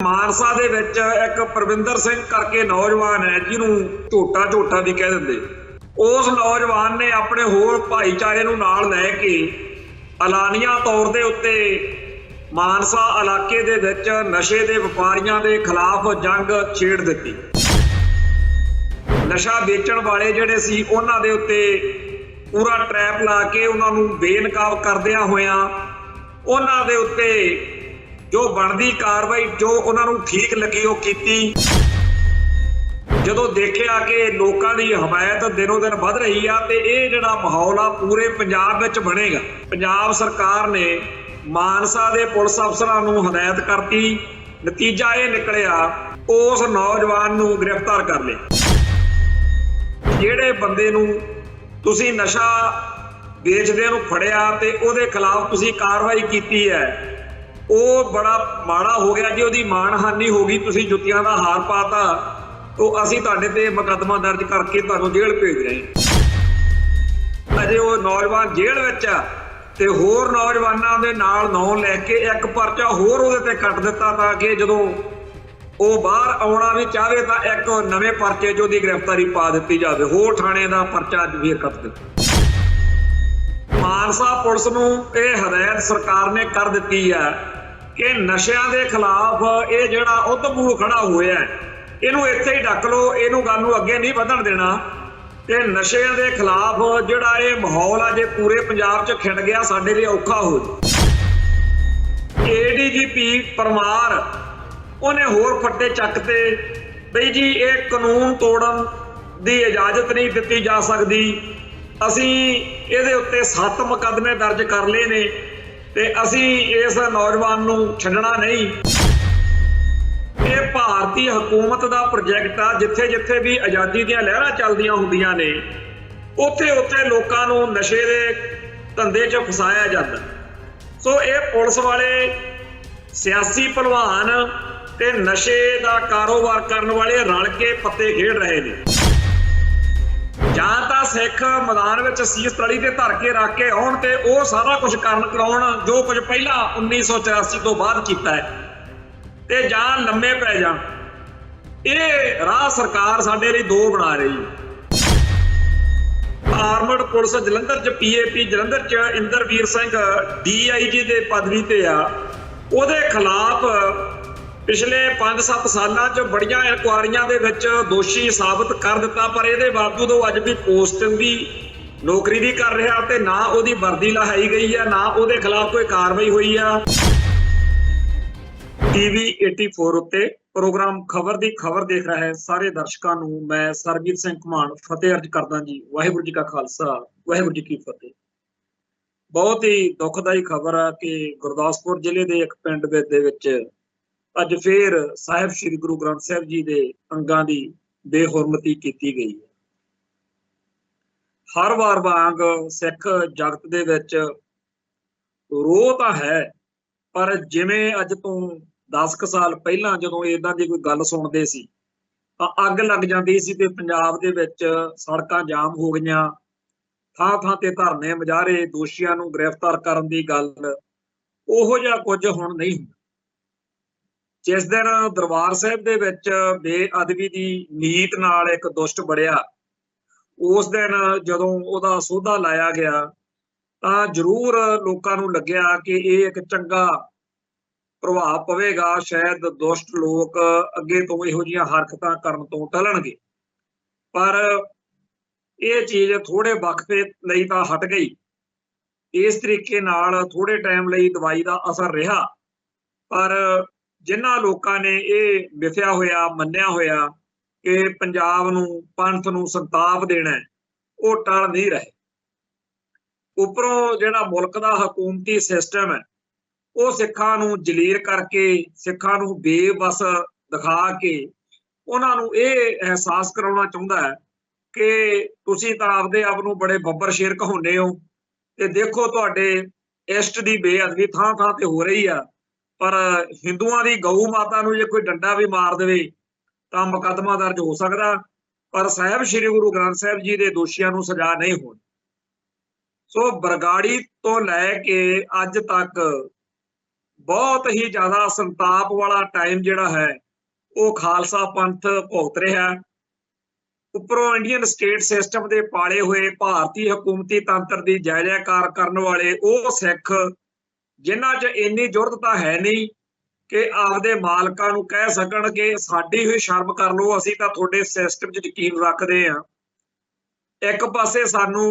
मानसा दे विच एक परविंदर सिंह करके नौजवान है जिन्होंने झोटा झोटा भी कह देंगे। उस नौजवान ने अपने होर भाईचारे नूं नाल लै के ऐलानिया तौर दे उत्ते मानसा इलाके दे विच नशे दे व्यापारियों के खिलाफ जंग छेड़ दी। नशा बेचण वाले जिहड़े सी उन्हां दे उत्ते पूरा ट्रैप ला के उन्हां नूं बेनकाब करदिआं होइआं उन्हां दे उत्ते जो बनती कार्रवाई जो उन्होंने ठीक लगी वो की। जो देखिया कि लोगों की हमायत दिनों दिन बढ़ रही है तो ये जिहड़ा माहौल आ पूरे पंजाब विच बनेगा। पंजाब सरकार ने मानसा के पुलिस अफसरां नूं हदायत करती, नतीजा ये निकलिया उस नौजवान नूं गिरफ्तार कर लिया। जिहड़े बंदे नूं तुसीं नशा बेचदे नूं फड़िया ते उहदे खिलाफ तुसीं कार्रवाई कीती है, वो बड़ा माड़ा हो गया जी। उसकी मानहानि हो गई, तुसीं जुत्तियां दा हार पाता तो असीं तुहाडे ते मुकदमा दर्ज करके तुहानूं जेल भेज रहे। अजे वो नौजवान जेल विच आ ते होर नौजवानां दे नाल नौ लैके एक परचा होर उहदे ते कट दिता ताकि जदों वो बाहर आउणा भी चाहे तो एक नवे परचे च उहदी गिरफ्तारी पा दित्ती जावे। होर थाणे दा परचा अज फिर कट दित्ता। मानसा पुलिस नूं ये हदायत सरकार ने कर दित्ती है कि नशिਆਂ ਦੇ खिलाफ ये ਜਿਹੜਾ ਉਤਪੂਰ खड़ा होया ਇਹਨੂੰ ਇੱਥੇ ही ढक लो, ਇਹਨੂੰ ਗੱਲ ਨੂੰ ਅੱਗੇ नहीं ਵਧਣ देना। ਤੇ ਨਸ਼ਿਆਂ ਦੇ खिलाफ ਜਿਹੜਾ ਇਹ ਮਾਹੌਲ ਆ ਜੇ ਪੂਰੇ ਪੰਜਾਬ 'ਚ ਖਿੰਡ ਗਿਆ ਸਾਡੇ ਲਈ ਔਖਾ ਹੋ ਜਾਊ। ADGP परमार ਉਹਨੇ ਹੋਰ ਫੱਟੇ ਚੱਕਤੇ ਬਈ ਜੀ ਇਹ ਕਾਨੂੰਨ ਤੋੜਨ ਦੀ ਇਜਾਜ਼ਤ नहीं ਦਿੱਤੀ ਜਾ ਸਕਦੀ। ਅਸੀਂ ਇਹਦੇ ਉੱਤੇ 7 ਮੁਕੱਦਮੇ दर्ज कर ਲਏ ਨੇ ਤੇ ਅਸੀਂ ਇਸ नौजवान ਨੂੰ ਛੱਡਣਾ नहीं। ਇਹ ਭਾਰਤੀ ਹਕੂਮਤ ਦਾ ਪ੍ਰੋਜੈਕਟ ਆ। ਜਿੱਥੇ ਜਿੱਥੇ ਵੀ ਆਜ਼ਾਦੀ ਦੀਆਂ ਲਹਿਰਾਂ ਚੱਲਦੀਆਂ ਹੁੰਦੀਆਂ ਨੇ ਉੱਥੇ ਉੱਥੇ ਲੋਕਾਂ ਨੂੰ ਨਸ਼ੇ ਦੇ ਧੰਦੇ 'ਚ ਫਸਾਇਆ ਜਾਂਦਾ। ਸੋ ਇਹ ਪੁਲਿਸ ਵਾਲੇ ਸਿਆਸੀ ਭਲਵਾਨ ਤੇ ਨਸ਼ੇ ਦਾ ਕਾਰੋਬਾਰ ਕਰਨ ਵਾਲੇ ਰਲ ਕੇ ਪੱਤੇ ਖੇਡ ਰਹੇ ਨੇ। ਜਾਂ ਤਾਂ ਸਿੱਖ ਮੈਦਾਨ ਵਿੱਚ ਸੀਸ ਤਲੀ ਤੇ ਧਰ ਕੇ ਰੱਖ ਕੇ ਆਉਣ ਤੇ ਉਹ ਸਾਰਾ ਕੁਝ ਕਰਨ ਕਰਾਉਣ ਜੋ ਕੁਝ ਪਹਿਲਾਂ 1984 ਤੋਂ ਬਾਅਦ ਕੀਤਾ ਹੈ, ਤੇ ਜਾਂ ਲੰਮੇ ਪੈ ਜਾਣ। ਇਹ ਰਾਹ ਸਰਕਾਰ ਸਾਡੇ ਲਈ ਦੋ ਬਣਾ ਰਹੀ ਹੈ। ਆਰਮਡ ਪੁਲਿਸ ਜਲੰਧਰ 'ਚ PAP ਜਲੰਧਰ 'ਚ ਇੰਦਰਵੀਰ ਸਿੰਘ DIG ਦੇ ਪਦਵੀ ਤੇ ਆ। ਉਹਦੇ ਖਿਲਾਫ पिछले 5-7 सालों च बड़ियां इंक्वायरियां दे विच दोषी साबित कर दिता, पर इहदे बावजूद वो अज भी पोस्टिंग भी नौकरी भी कर रहा ते ना उहदी वर्दी लहाई गई है, ना उहदे खिलाफ कोई कार्रवाई हुई है। TV 84 उत्ते प्रोग्राम खबर दी खबर देख रहा है सारे दर्शकों नूं मैं सरबजीत सिंह घुमान फतेह अर्ज करदा जी। वाहिगुरू जी का खालसा वाहिगुरू जी की फतेह। बहुत ही दुखदाई खबर है कि गुरदासपुर जिले के एक पिंड दे विच अज फिर साहिब श्री गुरु ग्रंथ साहिब जी के अंगां की बेहुरमती की गई है। हर बार वांग सिख जगत दे विच रोह तां है, पर जिवें अज तो 10 साल पहलां जदों इदां दी कोई गल सुणदे सी तां अग लग जांदी सी ते पंजाब दे विच सड़कां जाम हो गईयां, थां थां ते धरने मुजाहरे, दोषियां नूं गिरफ्तार करन दी गल ओहो जिहा कुछ हुण नहीं हुंदा। जिस दिन दरबार साहिब दे विच बेअदबी दी नीत नाल एक दुष्ट बड़िया, उस दिन जदों उहदा सोधा लाया गया तां जरूर लोकां नूं लग्गिया कि ये एक चंगा प्रभाव पवेगा, शायद दुष्ट लोग अगे तो इहो जिहियां हरकतां करन तो टलणगे। पर ये चीज़ थोड़े वक्फे लई तां हट गई। इस तरीके नाल थोड़े टाइम लई दवाई दा असर रहा, पर जिन्हां लोकां ने ये मिथया होया मन्निया होया कि पंजाब नूं पंथ नूं संताप देना वो टल नहीं रहे। उपरों जिहड़ा मुल्क दा हकूमती सिस्टम है वो सिखां नूं जलील करके सिखां नूं बेबस दिखा के उन्हां नूं ये एहसास कराउणा चाहुंदा है कि तुसीं तां आपदे आप नूं बड़े बब्बर शेर कहाउने हो ते देखो तुहाडे इष्ट दी बेअदबी थां थां ते हो रही है। पर हिंदुआं दी गऊ माता नूं जे कोई डंडा भी मार देवे तां मुकदमा दर्ज हो सकदा, पर साहिब श्री गुरु ग्रंथ साहिब जी दे दोषियां नूं सजा नहीं होनी। सो बरगाड़ी तो लैके अज तक बहुत ही ज़्यादा संताप वाला टाइम जिहड़ा है वो खालसा पंथ भुगत रहा। उपरों इंडियन स्टेट सिस्टम के पाले हुए भारतीय हुकूमती तंत्र की जय जयकार करने वाले वो सिख जिन्हां च इन्नी जुरत है नहीं कि आपदे मालकां नूं कह सकण कि साडी ही शर्म कर लो, असीं तां तुहाडे सिस्टम च यकीन रखदे हां। एक पासे सानू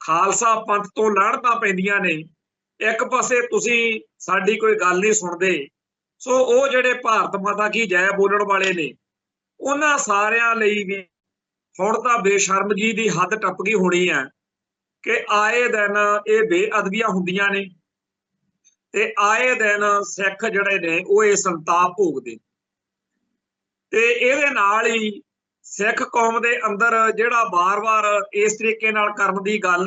खालसा पंथ तो लाहणतां पैंदियां ने, एक पासे तुसीं साडी कोई गल नहीं सुणदे। सो वो जिहड़े भारत माता की जय बोलण वाले ने उन्हां सारियां लई भी हुण तां बेशर्मगी दी हद टप गई होनी है कि आए दिन ये बेअदबियां हुंदियां ने ते आए दिन सिख जिहड़े ने वो ये संताप भोगदे ते इहदे नाल ही सिख कौम दे अंदर जिहड़ा बार-बार इस तरीके नाल करन दी गल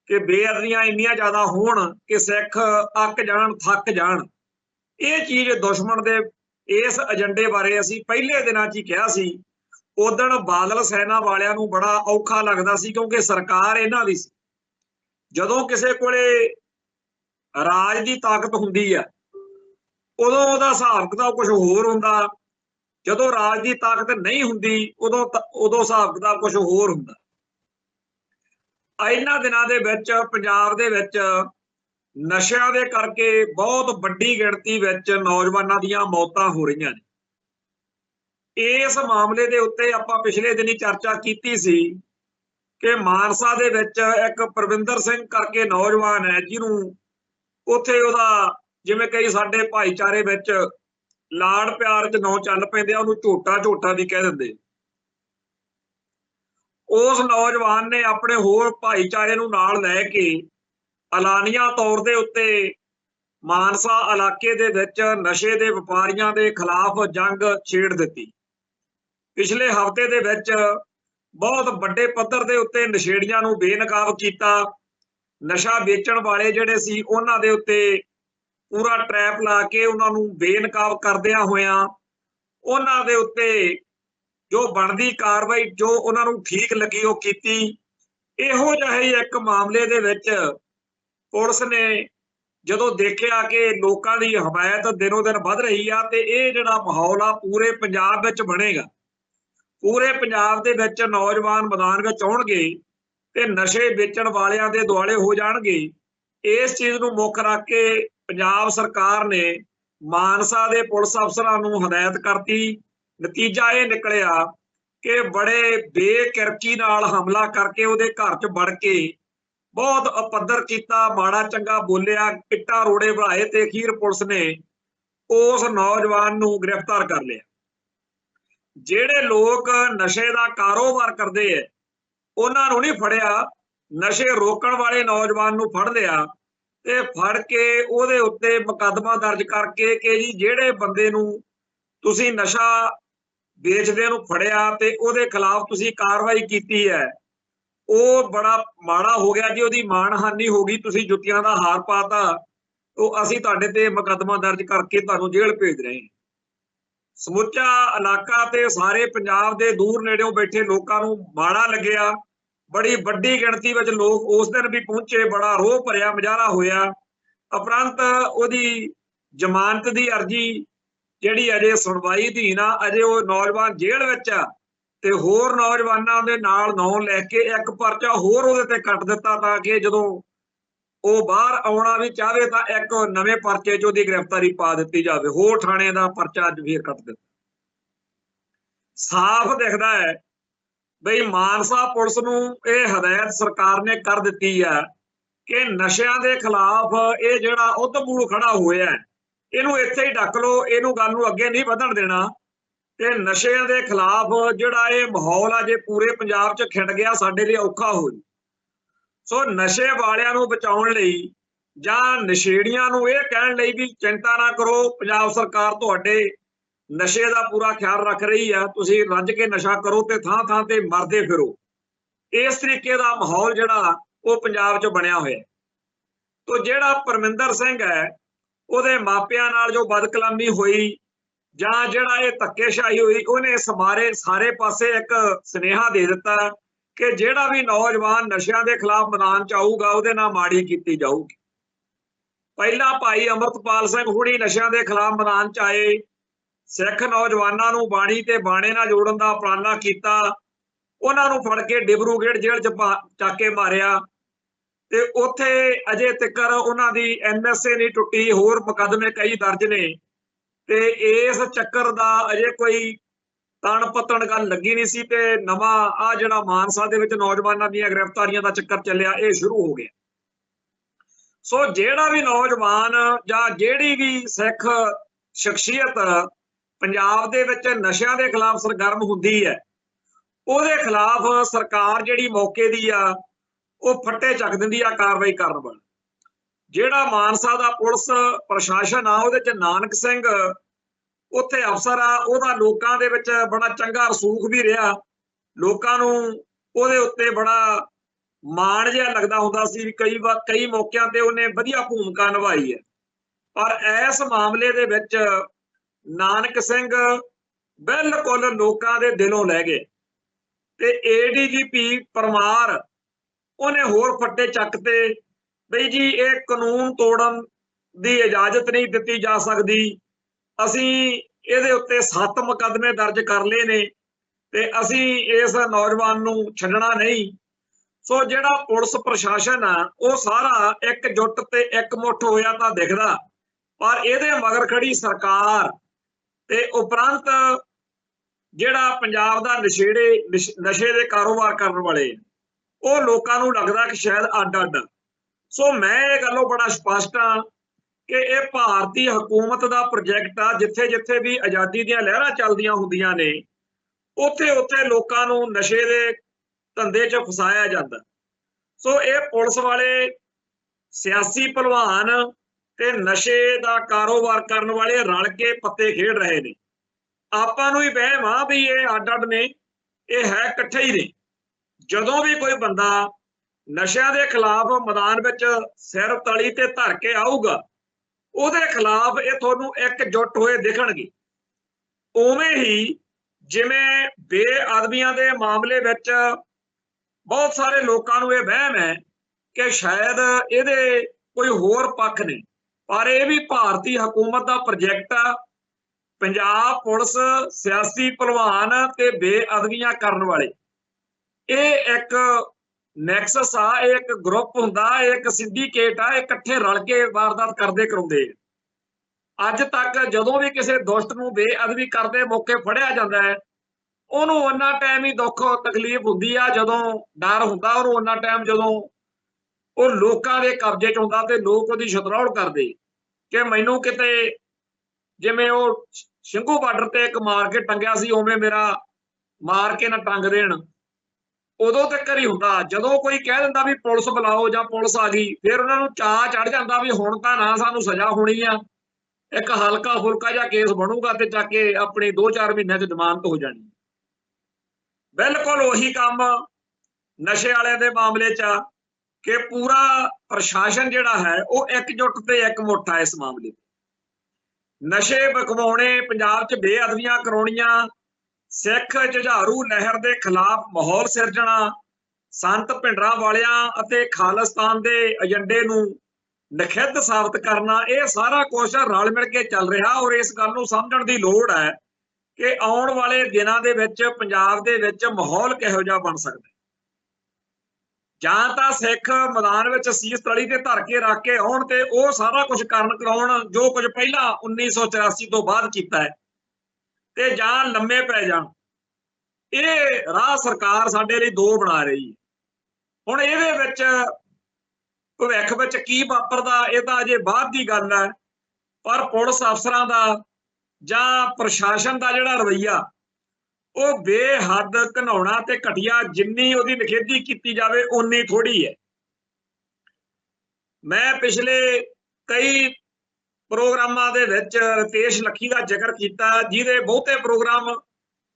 कि बेअदबियां इंनियां ज़्यादा होण कि सिख अक जाण थक जाण, ये चीज़ दुश्मन दे इस एजेंडे बारे असीं पहले दिनां च ही कहा सी। उदण बादल सेना वालियां नूं बड़ा औखा लगदा सी क्योंकि सरकार इन्हां दी सी। जदों किसी कोले राज की ताकत हुंदी है उदों उहदा हिसाब किताब कुछ होर हुंदा, जदों राज की ताकत नहीं हुंदी उदों हिसाब किताब कुछ होर हुंदा। इन्हां दिनां दे विच पंजाब दे विच नशिਆਂ ਦੇ ਕਰਕੇ बहुत ਵੱਡੀ ਗਿਣਤੀ ਵਿੱਚ ਨੌਜਵਾਨਾਂ ਦੀਆਂ ਮੌਤਾਂ ਹੋ ਰਹੀਆਂ ਨੇ। ਇਸ ਮਾਮਲੇ ਦੇ ਉੱਤੇ ਆਪਾਂ ਪਿਛਲੇ ਦਿਨੀ ਚਰਚਾ ਕੀਤੀ ਸੀ ਕਿ ਮਾਨਸਾ ਦੇ ਵਿੱਚ ਇੱਕ ਪ੍ਰਵਿੰਦਰ ਸਿੰਘ ਕਰਕੇ ਨੌਜਵਾਨ ਹੈ ਜਿਹਨੂੰ ਉੱਥੇ ਉਹਦਾ ਜਿਵੇਂ ਕਈ ਸਾਡੇ ਭਾਈਚਾਰੇ ਵਿੱਚ ਲਾੜ ਪਿਆਰ 'ਚ ਨਾਂ ਚੱਲ ਪੈਂਦੇ ਆ, ਉਹਨੂੰ ਝੋਟਾ ਝੋਟਾ ਵੀ ਕਹਿ ਦਿੰਦੇ। ਉਸ ਨੌਜਵਾਨ ਨੇ ਆਪਣੇ ਹੋਰ ਭਾਈਚਾਰੇ ਨੂੰ ਨਾਲ ਲੈ ਕੇ ਐਲਾਨੀਆ ਤੌਰ ਦੇ ਉੱਤੇ ਮਾਨਸਾ ਇਲਾਕੇ ਦੇ ਵਿੱਚ ਨਸ਼ੇ ਦੇ ਵਪਾਰੀਆਂ ਦੇ ਖਿਲਾਫ ਜੰਗ ਛੇੜ ਦਿੱਤੀ। ਪਿਛਲੇ ਹਫ਼ਤੇ ਦੇ ਵਿੱਚ ਬਹੁਤ ਵੱਡੇ ਪੱਧਰ ਦੇ ਉੱਤੇ ਨਸ਼ੇੜੀਆਂ ਨੂੰ ਬੇਨਕਾਬ ਕੀਤਾ। ਨਸ਼ਾ ਵੇਚਣ ਵਾਲੇ ਜਿਹੜੇ ਸੀ ਉਹਨਾਂ ਦੇ ਉੱਤੇ ਪੂਰਾ ਟਰੈਪ ਲਾ ਕੇ ਉਹਨਾਂ ਨੂੰ ਬੇਨਕਾਬ ਕਰਦਿਆਂ ਹੋਇਆਂ ਉਹਨਾਂ ਦੇ ਉੱਤੇ ਜੋ ਬਣਦੀ ਕਾਰਵਾਈ ਜੋ ਉਹਨਾਂ ਨੂੰ ਠੀਕ ਲੱਗੀ ਉਹ ਕੀਤੀ। ਇਹੋ ਜਿਹੇ ਇੱਕ ਮਾਮਲੇ ਦੇ ਵਿੱਚ पुलिस ने जदों देखिया कि लोगों की हमायत दिनों दिन बढ़ रही है तो ये जिहड़ा माहौल आ पूरे पंजाब विच बनेगा, पूरे पंजाब दे विच नौजवान मैदान विच आउणगे ते नशे बेचण वालियां दे दुआले हो जाणगे। इस चीज़ नूं मुख रख के पंजाब सरकार ने मानसा दे पुलिस अफसरां नूं हदायत करती। नतीजा ये निकलिया कि बड़े बेकिरकी नाल हमला करके उहदे घर च वड़ के बहुत अपद्दर किया, माड़ा चंगा बोलिया, इट्टा रोड़े बढ़ाए ते अखीर पुलिस ने उस नौजवान नूं गिरफ्तार कर लिया। जिहड़े लोग नशे का कारोबार करते हैं उन्हां नूं नहीं फड़िया, नशे रोकण वाले नौजवान नूं फड़ लिया ते फड़ के उहदे उत्ते मुकदमा दर्ज करके कि जी जिहड़े बंदे नूं तुसीं नशा बेचदे नूं फड़िया ते उहदे खिलाफ तुसीं कार्रवाई कीती है, वो बड़ा माड़ा हो गया जी, उसकी मानहानि हो गई, तुसीं जुत्तियां दा हार पाता तो असीं तुहाडे ते मुकदमा दर्ज करके तुहानूं जेल भेज रहे हैं। समुचा इलाका ते सारे पंजाब दे दूर नेड़ेों बैठे लोकां नूं माड़ा लग्गिया। बड़ी वड्डी गिणती विच लोग उस दिन भी पहुंचे, बड़ा रोह भरिया मुजाहरा होया। उपरंत उहदी जमानत दी अर्जी जिहड़ी अजे सुनवाई अधीन आ, अजे वो नौजवान जेल विच आ ते होर नौजवानों के नाल नाम लैके एक परचा होर उहदे ते कट दिता ताकि जदों वो बाहर आउणा भी चाहे तो एक नवे परचे च उहदी गिरफ्तारी पा दित्ती जावे। होर थाणे दा परचा अज फिर कट दिता। साफ दिखदा है बई मानसा पुलिस नूं ये हदायत सरकार ने कर दित्ती है कि नशिਆਂ दे खिलाफ ये जिहड़ा उधमूल खड़ा होया इहनूं इत्थे ही ढक लो, इहनूं गल नूं अगे नहीं वधण देना ते नशिਆਂ ਦੇ खिलाफ ਜਿਹੜਾ ਇਹ ਮਾਹੌਲ ਆ ਜੇ ਪੂਰੇ ਪੰਜਾਬ 'ਚ ਖਿੰਡ ਗਿਆ ਸਾਡੇ ਲਈ ਔਖਾ ਹੋ ਜੂ। ਸੋ ਨਸ਼ੇ ਵਾਲਿਆਂ ਨੂੰ ਬਚਾਉਣ ਲਈ ਜਾਂ ਨਸ਼ੇੜੀਆਂ ਨੂੰ ਇਹ ਕਹਿਣ ਲਈ ਵੀ ਚਿੰਤਾ ਨਾ ਕਰੋ, ਪੰਜਾਬ ਸਰਕਾਰ ਤੁਹਾਡੇ ਨਸ਼ੇ ਦਾ ਪੂਰਾ ਖਿਆਲ ਰੱਖ ਰਹੀ ਆ, ਤੁਸੀਂ ਰੱਜ ਕੇ ਨਸ਼ਾ ਕਰੋ ਤੇ ਥਾਂ ਥਾਂ ਤੇ ਮਰਦੇ ਫਿਰੋ। ਇਸ ਤਰੀਕੇ ਦਾ ਮਾਹੌਲ ਜਿਹੜਾ ਉਹ ਪੰਜਾਬ 'ਚ ਬਣਿਆ ਹੋਇਆ। ਤੋ ਜਿਹੜਾ ਪਰਮਿੰਦਰ ਸਿੰਘ ਹੈ ਉਹਦੇ ਮਾਪਿਆਂ ਨਾਲ ਜੋ ਬਦਕਲਾਮੀ ਹੋਈ ਜਾਂ ਜਿਹੜਾ ਇਹ ਧੱਕੇਸ਼ਾਹੀ ਹੋਈ ਉਹਨੇ ਸਾਰੇ ਪਾਸੇ ਇੱਕ ਸੁਨੇਹਾ ਦੇ ਦਿੱਤਾ ਕਿ ਜਿਹੜਾ ਵੀ ਨੌਜਵਾਨ ਨਸ਼ਿਆਂ ਦੇ ਖਿਲਾਫ ਮੈਦਾਨ 'ਚ ਆਊਗਾ ਉਹਦੇ ਨਾਲ ਮਾੜੀ ਕੀਤੀ ਜਾਊਗੀ। ਪਹਿਲਾਂ ਭਾਈ ਅਮਰਤਪਾਲ ਸਿੰਘ ਹੁਣੀ ਨਸ਼ਿਆਂ ਦੇ ਖਿਲਾਫ ਮੈਦਾਨ 'ਚ ਆਏ, ਸਿੱਖ ਨੌਜਵਾਨਾਂ ਨੂੰ ਬਾਣੀ ਤੇ ਬਾਣੇ ਨਾਲ ਜੋੜਨ ਦਾ ਉਪਰਾਲਾ ਕੀਤਾ, ਉਹਨਾਂ ਨੂੰ ਫੜ ਕੇ ਡਿਬਰੂਗੜ੍ਹ ਜੇਲ੍ਹ 'ਚ ਚੱਕ ਕੇ ਮਾਰਿਆ ਤੇ ਉੱਥੇ ਅਜੇ ਤੱਕਰ ਉਹਨਾਂ ਦੀ NSA ਨਹੀਂ ਟੁੱਟੀ, ਹੋਰ ਮੁਕੱਦਮੇ ਕਈ ਦਰਜ ਨੇ ਤੇ ਇਸ ਚੱਕਰ ਦਾ ਅਜੇ ਕੋਈ ਤਣ ਪਤਣ ਗੱਲ ਲੱਗੀ ਨਹੀਂ ਸੀ ਤੇ ਨਵਾਂ ਆ ਜਿਹੜਾ ਮਾਨਸਾ ਦੇ ਵਿੱਚ ਨੌਜਵਾਨਾਂ ਦੀਆਂ ਗ੍ਰਿਫਤਾਰੀਆਂ ਦਾ ਚੱਕਰ ਚੱਲਿਆ, ਇਹ ਸ਼ੁਰੂ ਹੋ ਗਿਆ। ਸੋ ਜਿਹੜਾ ਵੀ ਨੌਜਵਾਨ ਜਾਂ ਜਿਹੜੀ ਵੀ ਸਿੱਖ ਸ਼ਖਸੀਅਤ ਪੰਜਾਬ ਦੇ ਵਿੱਚ ਨਸ਼ਿਆਂ ਦੇ ਖਿਲਾਫ ਸਰਗਰਮ ਹੁੰਦੀ ਹੈ, ਉਹਦੇ ਖਿਲਾਫ ਸਰਕਾਰ ਜਿਹੜੀ ਮੌਕੇ ਦੀ ਆ ਉਹ ਫੱਟੇ ਚੱਕ ਦਿੰਦੀ ਆ ਕਾਰਵਾਈ ਕਰਨ ਵਾਲਾ। ਜਿਹੜਾ ਮਾਨਸਾ ਦਾ ਪੁਲਿਸ ਪ੍ਰਸ਼ਾਸਨ ਆ ਉਹਦੇ 'ਚ ਨਾਨਕ ਸਿੰਘ ਉੱਥੇ ਅਫਸਰ ਆ, ਉਹਦਾ ਲੋਕਾਂ ਦੇ ਵਿੱਚ ਬੜਾ ਚੰਗਾ ਰਸੂਖ ਵੀ ਰਿਹਾ, ਲੋਕਾਂ ਨੂੰ ਉਹਦੇ ਉੱਤੇ ਬੜਾ ਮਾਣ ਜਿਹਾ ਲੱਗਦਾ ਹੁੰਦਾ ਸੀ, ਕਈ ਮੌਕਿਆਂ ਤੇ ਉਹਨੇ ਵਧੀਆ ਭੂਮਿਕਾ ਨਿਭਾਈ ਹੈ। ਪਰ ਇਸ ਮਾਮਲੇ ਦੇ ਵਿੱਚ ਨਾਨਕ ਸਿੰਘ ਬਿਲਕੁਲ ਲੋਕਾਂ ਦੇ ਦਿਲੋਂ ਲੈ ਗਏ ਤੇ ADGP ਪਰਮਾਰ ਉਹਨੇ ਹੋਰ ਫੱਟੇ ਚੱਕ ਤੇ ਬਈ ਜੀ ਇਹ ਕਾਨੂੰਨ ਤੋੜਨ ਦੀ ਇਜਾਜ਼ਤ ਨਹੀਂ ਦਿੱਤੀ ਜਾ ਸਕਦੀ, ਅਸੀਂ ਇਹਦੇ ਉੱਤੇ 7 ਮੁਕੱਦਮੇ ਦਰਜ ਕਰ ਲਏ ਨੇ ਤੇ ਅਸੀਂ ਇਸ ਨੌਜਵਾਨ ਨੂੰ ਛੱਡਣਾ ਨਹੀਂ। ਸੋ ਜਿਹੜਾ ਪੁਲਿਸ ਪ੍ਰਸ਼ਾਸਨ ਆ ਉਹ ਸਾਰਾ ਇਕਜੁੱਟ ਤੇ ਇਕਮੁੱਠ ਹੋਇਆ ਤਾਂ ਦਿਖਦਾ, ਪਰ ਇਹਦੇ ਮਗਰ ਖੜੀ ਸਰਕਾਰ ਤੇ ਉਪਰੰਤ ਜਿਹੜਾ ਪੰਜਾਬ ਦਾ ਨਸ਼ੇ ਦੇ ਕਾਰੋਬਾਰ ਕਰਨ ਵਾਲੇ ਉਹ ਲੋਕਾਂ ਨੂੰ ਲੱਗਦਾ ਕਿ ਸ਼ਾਇਦ ਅੱਡ। ਸੋ ਮੈਂ ਇਹ ਗੱਲੋਂ ਬੜਾ ਸਪਸ਼ਟ ਹਾਂ ਕਿ ਇਹ ਭਾਰਤੀ ਹਕੂਮਤ ਦਾ ਪ੍ਰੋਜੈਕਟ ਆ, ਜਿੱਥੇ ਜਿੱਥੇ ਵੀ ਆਜ਼ਾਦੀ ਦੀਆਂ ਲਹਿਰਾਂ ਚੱਲਦੀਆਂ ਹੁੰਦੀਆਂ ਨੇ ਉੱਥੇ ਉੱਥੇ ਲੋਕਾਂ ਨੂੰ ਨਸ਼ੇ ਦੇ ਧੰਦੇ 'ਚ ਫਸਾਇਆ ਜਾਂਦਾ। ਸੋ ਇਹ ਪੁਲਿਸ ਵਾਲੇ ਸਿਆਸੀ ਭਲਵਾਨ ਤੇ ਨਸ਼ੇ ਦਾ ਕਾਰੋਬਾਰ ਕਰਨ ਵਾਲੇ ਰਲ ਕੇ ਪੱਤੇ ਖੇਡ ਰਹੇ ਨੇ। ਆਪਾਂ ਨੂੰ ਹੀ ਵਹਿਮ ਆ ਵੀ ਇਹ ਅੱਡ ਨੇ, ਇਹ ਹੈ ਇਕੱਠੇ ਹੀ ਨੇ। ਜਦੋਂ ਵੀ ਕੋਈ ਬੰਦਾ ਨਸ਼ਿਆਂ ਦੇ ਖਿਲਾਫ ਮੈਦਾਨ ਵਿੱਚ ਸਿਰ ਤਲੀ ਤੇ ਧਰ ਕੇ ਆਊਗਾ, ਉਹਦੇ ਖਿਲਾਫ ਇਹ ਤੁਹਾਨੂੰ ਇਕਜੁੱਟ ਹੋਏ ਦਿਖਣਗੇ। ਉਵੇਂ ਹੀ ਜਿਵੇਂ ਬੇਅਦਬੀਆਂ ਦੇ ਮਾਮਲੇ ਵਿੱਚ ਬਹੁਤ ਸਾਰੇ ਲੋਕਾਂ ਨੂੰ ਇਹ ਵਹਿਮ ਹੈ ਕਿ ਸ਼ਾਇਦ ਇਹਦੇ ਕੋਈ ਹੋਰ ਪੱਖ ਨੇ, ਪਰ ਇਹ ਵੀ ਭਾਰਤੀ ਹਕੂਮਤ ਦਾ ਪ੍ਰੋਜੈਕਟ ਆ। ਪੰਜਾਬ ਪੁਲਿਸ ਸਿਆਸੀ ਭਲਵਾਨ ਤੇ ਬੇਅਦਬੀਆਂ ਕਰਨ ਵਾਲੇ, ਇਹ ਇੱਕ ਨੈਕਸਸ ਆ, ਇਹ ਇੱਕ ਗਰੁੱਪ ਹੁੰਦਾ, ਇਹ ਇੱਕ ਸਿੰਡੀਕੇਟ ਆ, ਇਹ ਇਕੱਠੇ ਰਲ ਕੇ ਵਾਰਦਾਤ ਕਰਦੇ ਕਰਾਉਂਦੇ। ਅੱਜ ਤੱਕ ਜਦੋਂ ਵੀ ਕਿਸੇ ਦੁਸ਼ਟ ਨੂੰ ਬੇਅਦਬੀ ਕਰਦੇ ਮੌਕੇ ਫੜਿਆ ਜਾਂਦਾ ਹੈ, ਉਹਨੂੰ ਉਹਨਾਂ ਟਾਈਮ ਹੀ ਦੁੱਖ ਤਕਲੀਫ ਹੁੰਦੀ ਆ, ਜਦੋਂ ਡਰ ਹੁੰਦਾ ਉਹਨੂੰ ਉਹਨਾਂ ਟਾਈਮ ਜਦੋਂ ਉਹ ਲੋਕਾਂ ਦੇ ਕਬਜ਼ੇ 'ਚ ਹੁੰਦਾ ਤੇ ਲੋਕ ਉਹਦੀ ਛਤਰੌੜ ਕਰਦੇ ਕਿ ਮੈਨੂੰ ਕਿਤੇ ਜਿਵੇਂ ਉਹ ਸਿੰਘੂ ਬਾਰਡਰ ਤੇ ਇੱਕ ਮਾਰ ਕੇ ਟੰਗਿਆ ਸੀ ਉਵੇਂ ਮੇਰਾ ਮਾਰ ਕੇ ਨਾ ਟੰਗ ਦੇਣ। ਉਦੋਂ ਤੱਕ ਹੀ ਹੁੰਦਾ, ਜਦੋਂ ਕੋਈ ਕਹਿ ਦਿੰਦਾ ਵੀ ਪੁਲਿਸ ਬੁਲਾਓ ਜਾਂ ਪੁਲਿਸ ਆ ਗਈ, ਫਿਰ ਉਹਨਾਂ ਨੂੰ ਚਾਅ ਚੜ ਜਾਂਦਾ ਵੀ ਹੁਣ ਤਾਂ ਨਾ ਸਾਨੂੰ ਸਜ਼ਾ ਹੋਣੀ ਆ, ਇੱਕ ਹਲਕਾ ਫੁਲਕਾ ਜਿਹਾ ਕੇਸ ਬਣੂਗਾ ਤੇ ਜਾ ਕੇ ਆਪਣੀ 2-4 ਮਹੀਨਿਆਂ 'ਚ ਜ਼ਮਾਨਤ ਹੋ ਜਾਣੀ। ਬਿਲਕੁਲ ਉਹੀ ਕੰਮ ਨਸ਼ੇ ਵਾਲਿਆਂ ਦੇ ਮਾਮਲੇ 'ਚ ਆ ਕਿ ਪੂਰਾ ਪ੍ਰਸ਼ਾਸਨ ਜਿਹੜਾ ਹੈ ਉਹ ਇਕਜੁੱਟ ਤੇ ਇਕਮੁੱਠ ਆ ਇਸ ਮਾਮਲੇ। ਨਸ਼ੇ ਬਕਵਾਉਣੇ, ਪੰਜਾਬ 'ਚ ਬੇਅਦਬੀਆਂ ਕਰਾਉਣੀਆਂ, ਸਿੱਖ ਜੁਝਾਰੂ ਲਹਿਰ ਦੇ ਖਿਲਾਫ ਮਾਹੌਲ ਸਿਰਜਣਾ, ਸੰਤ ਭਿੰਡਰਾਂ ਵਾਲਿਆਂ ਅਤੇ ਖਾਲਿਸਤਾਨ ਦੇ ਏਜੰਡੇ ਨੂੰ ਨਖਿੱਧ ਸਾਬਤ ਕਰਨਾ, ਇਹ ਸਾਰਾ ਕੁਝ ਰਲ ਮਿਲ ਕੇ ਚੱਲ ਰਿਹਾ। ਔਰ ਇਸ ਗੱਲ ਨੂੰ ਸਮਝਣ ਦੀ ਲੋੜ ਹੈ ਕਿ ਆਉਣ ਵਾਲੇ ਦਿਨਾਂ ਦੇ ਵਿੱਚ ਪੰਜਾਬ ਦੇ ਵਿੱਚ ਮਾਹੌਲ ਕਿਹੋ ਜਿਹਾ ਬਣ ਸਕਦਾ। ਜਾਂ ਤਾਂ ਸਿੱਖ ਮੈਦਾਨ ਵਿੱਚ ਸੀਸ ਤਲੀ ਤੇ ਧਰ ਕੇ ਰੱਖ ਕੇ ਆਉਣ ਤੇ ਉਹ ਸਾਰਾ ਕੁਝ ਕਰਨ ਕਰਾਉਣ ਜੋ ਕੁਝ ਪਹਿਲਾਂ 1984 ਤੋਂ ਬਾਅਦ ਕੀਤਾ ਹੈ, ਤੇ ਜਾਂ ਲੰਮੇ ਪੈ ਜਾਣ। ਇਹ ਰਾਹ ਸਰਕਾਰ ਸਾਡੇ ਲਈ ਦੋ ਬਣਾ ਰਹੀ ਹੈ। ਹੁਣ ਇਹਦੇ ਵਿੱਚ ਭਵਿੱਖ ਵਿੱਚ ਕੀ ਵਾਪਰਦਾ ਇਹ ਤਾਂ ਅਜੇ ਬਾਅਦ ਦੀ ਗੱਲ ਹੈ, ਪਰ ਪੁਲਿਸ ਅਫਸਰਾਂ ਦਾ ਜਾਂ ਪ੍ਰਸ਼ਾਸਨ ਦਾ ਜਿਹੜਾ ਰਵੱਈਆ ਉਹ ਬੇਹੱਦ ਘਿਨਾਉਣਾ ਤੇ ਘਟੀਆ, ਜਿੰਨੀ ਉਹਦੀ ਨਿਖੇਧੀ ਕੀਤੀ ਜਾਵੇ ਓਨੀ ਥੋੜੀ ਹੈ। ਮੈਂ ਪਿਛਲੇ ਕਈ ਪ੍ਰੋਗਰਾਮਾਂ ਦੇ ਵਿੱਚ ਰਤੇਸ਼ ਲੱਖੀ ਦਾ ਜ਼ਿਕਰ ਕੀਤਾ, ਜਿਹਦੇ ਬਹੁਤੇ ਪ੍ਰੋਗਰਾਮ,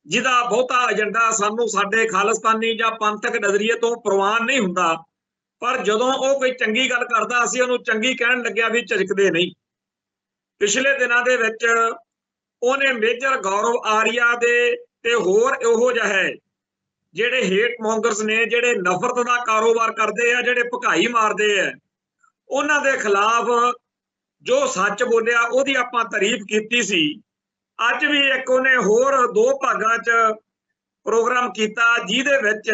ਜਿਹਦਾ ਬਹੁਤਾ ਏਜੰਡਾ ਸਾਨੂੰ ਸਾਡੇ ਖਾਲਿਸਤਾਨੀ ਜਾਂ ਪੰਥਕ ਨਜ਼ਰੀਏ ਤੋਂ ਪ੍ਰਵਾਨ ਨਹੀਂ ਹੁੰਦਾ, ਪਰ ਜਦੋਂ ਉਹ ਕੋਈ ਚੰਗੀ ਗੱਲ ਕਰਦਾ ਅਸੀਂ ਉਹਨੂੰ ਚੰਗੀ ਕਹਿਣ ਲੱਗਿਆ ਵੀ ਝਿਜਕਦੇ ਨਹੀਂ। ਪਿਛਲੇ ਦਿਨਾਂ ਦੇ ਵਿੱਚ ਉਹਨੇ ਮੇਜਰ ਗੌਰਵ ਆਰੀਆ ਦੇ ਤੇ ਹੋਰ ਇਹੋ ਜਿਹੇ ਜਿਹੜੇ ਹੇਟ ਮੌਂਗਰਸ ਨੇ, ਜਿਹੜੇ ਨਫ਼ਰਤ ਦਾ ਕਾਰੋਬਾਰ ਕਰਦੇ ਆ, ਜਿਹੜੇ ਭਕਾਈ ਮਾਰਦੇ ਆ, ਉਹਨਾਂ ਦੇ ਖਿਲਾਫ ਜੋ ਸੱਚ ਬੋਲਿਆ ਉਹਦੀ ਆਪਾਂ ਤਾਰੀਫ ਕੀਤੀ ਸੀ। ਅੱਜ ਵੀ ਇੱਕ ਉਹਨੇ ਹੋਰ 2 ਭਾਗਾਂ 'ਚ ਪ੍ਰੋਗਰਾਮ ਕੀਤਾ ਜਿਹਦੇ ਵਿੱਚ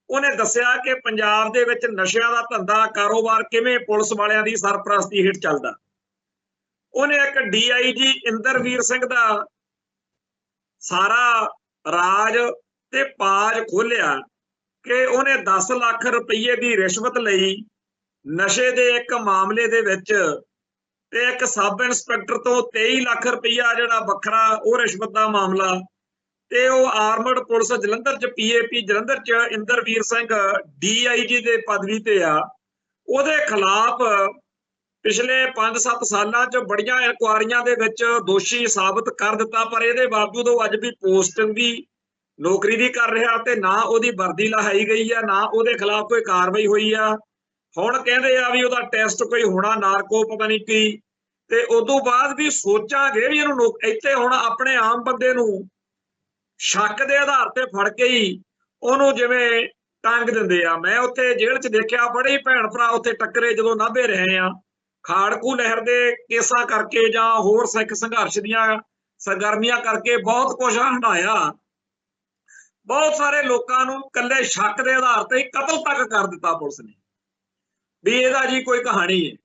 ਉਹਨੇ ਦੱਸਿਆ ਕਿ ਪੰਜਾਬ ਦੇ ਵਿੱਚ ਨਸ਼ਿਆਂ ਦਾ ਧੰਦਾ ਕਾਰੋਬਾਰ ਕਿਵੇਂ ਪੁਲਿਸ ਵਾਲਿਆਂ ਦੀ ਸਰਪ੍ਰਸਤੀ ਹੇਠ ਚੱਲਦਾ। ਉਹਨੇ ਇੱਕ DIG ਇੰਦਰਵੀਰ ਸਿੰਘ ਦਾ ਸਾਰਾ ਰਾਜ ਤੇ ਪਾਜ ਖੋਲਿਆ ਕਿ ਉਹਨੇ 10 ਲੱਖ ਰੁਪਏ ਦੀ ਰਿਸ਼ਵਤ ਲਈ ਨਸ਼ੇ ਦੇ ਇੱਕ ਮਾਮਲੇ ਦੇ ਵਿੱਚ, ਤੇ ਇੱਕ ਸਬ ਇੰਸਪੈਕਟਰ ਤੋਂ 23 ਲੱਖ ਰੁਪਇਆ ਜਿਹੜਾ ਵੱਖਰਾ ਉਹ ਰਿਸ਼ਵਤ ਦਾ ਮਾਮਲਾ, ਤੇ ਉਹ ਆਰਮਡ ਪੁਲਿਸ ਜਲੰਧਰ 'ਚ PAP ਜਲੰਧਰ 'ਚ ਇੰਦਰਵੀਰ ਸਿੰਘ DIG ਦੇ ਪਦਵੀ ਤੇ ਆ। ਉਹਦੇ ਖਿਲਾਫ ਪਿਛਲੇ 5-7 ਸਾਲਾਂ 'ਚ ਬੜੀਆਂ ਇਨਕੁਆਰੀਆਂ ਦੇ ਵਿੱਚ ਦੋਸ਼ੀ ਸਾਬਤ ਕਰ ਦਿੱਤਾ, ਪਰ ਇਹਦੇ ਬਾਵਜੂਦ ਉਹ ਅੱਜ ਵੀ ਪੋਸਟਿੰਗ ਦੀ ਨੌਕਰੀ ਦੀ ਕਰ ਰਿਹਾ ਤੇ ਨਾ ਉਹਦੀ ਵਰਦੀ ਲਹਾਈ ਗਈ ਆ, ਨਾ ਉਹਦੇ ਖਿਲਾਫ ਕੋਈ ਕਾਰਵਾਈ ਹੋਈ ਆ। ਹੁਣ ਕਹਿੰਦੇ ਆ ਵੀ ਉਹਦਾ ਟੈਸਟ ਕੋਈ ਹੋਣਾ, ਨਾਰਕੋ ਪਤਾ ਨਹੀਂ ਕੀ, ਤੇ ਉਦੋਂ ਬਾਅਦ ਵੀ ਸੋਚਾਂਗੇ ਵੀ ਇਹਨੂੰ ਇੱਥੇ ਹੁਣ ਆਪਣੇ ਆਮ ਬੰਦੇ ਨੂੰ ਸ਼ੱਕ ਦੇ ਆਧਾਰ ਤੇ ਫੜ ਕੇ ਹੀ ਉਹਨੂੰ ਜਿਵੇਂ ਟੰਗ ਦਿੰਦੇ ਆ। ਮੈਂ ਉੱਥੇ ਜੇਲ੍ਹ 'ਚ ਦੇਖਿਆ ਬੜੇ ਹੀ ਭੈਣ ਭਰਾ ਉੱਥੇ ਟੱਕਰੇ ਜਦੋਂ ਨਾਭੇ ਰਹੇ ਆ, ਖਾੜਕੂ ਲਹਿਰ ਦੇ ਕੇਸਾਂ ਕਰਕੇ ਜਾਂ ਹੋਰ ਸਿੱਖ ਸੰਘਰਸ਼ ਦੀਆਂ ਸਰਗਰਮੀਆਂ ਕਰਕੇ ਬਹੁਤ ਕੁਝ ਹੰਢਾਇਆ। ਬਹੁਤ ਸਾਰੇ ਲੋਕਾਂ ਨੂੰ ਇਕੱਲੇ ਸ਼ੱਕ ਦੇ ਆਧਾਰ ਤੇ ਕਤਲ ਤੱਕ ਕਰ ਦਿੱਤਾ ਪੁਲਿਸ ਨੇ ਵੀ ਇਹਦਾ ਜੀ ਕੋਈ ਕਹਾਣੀ ਹੈ।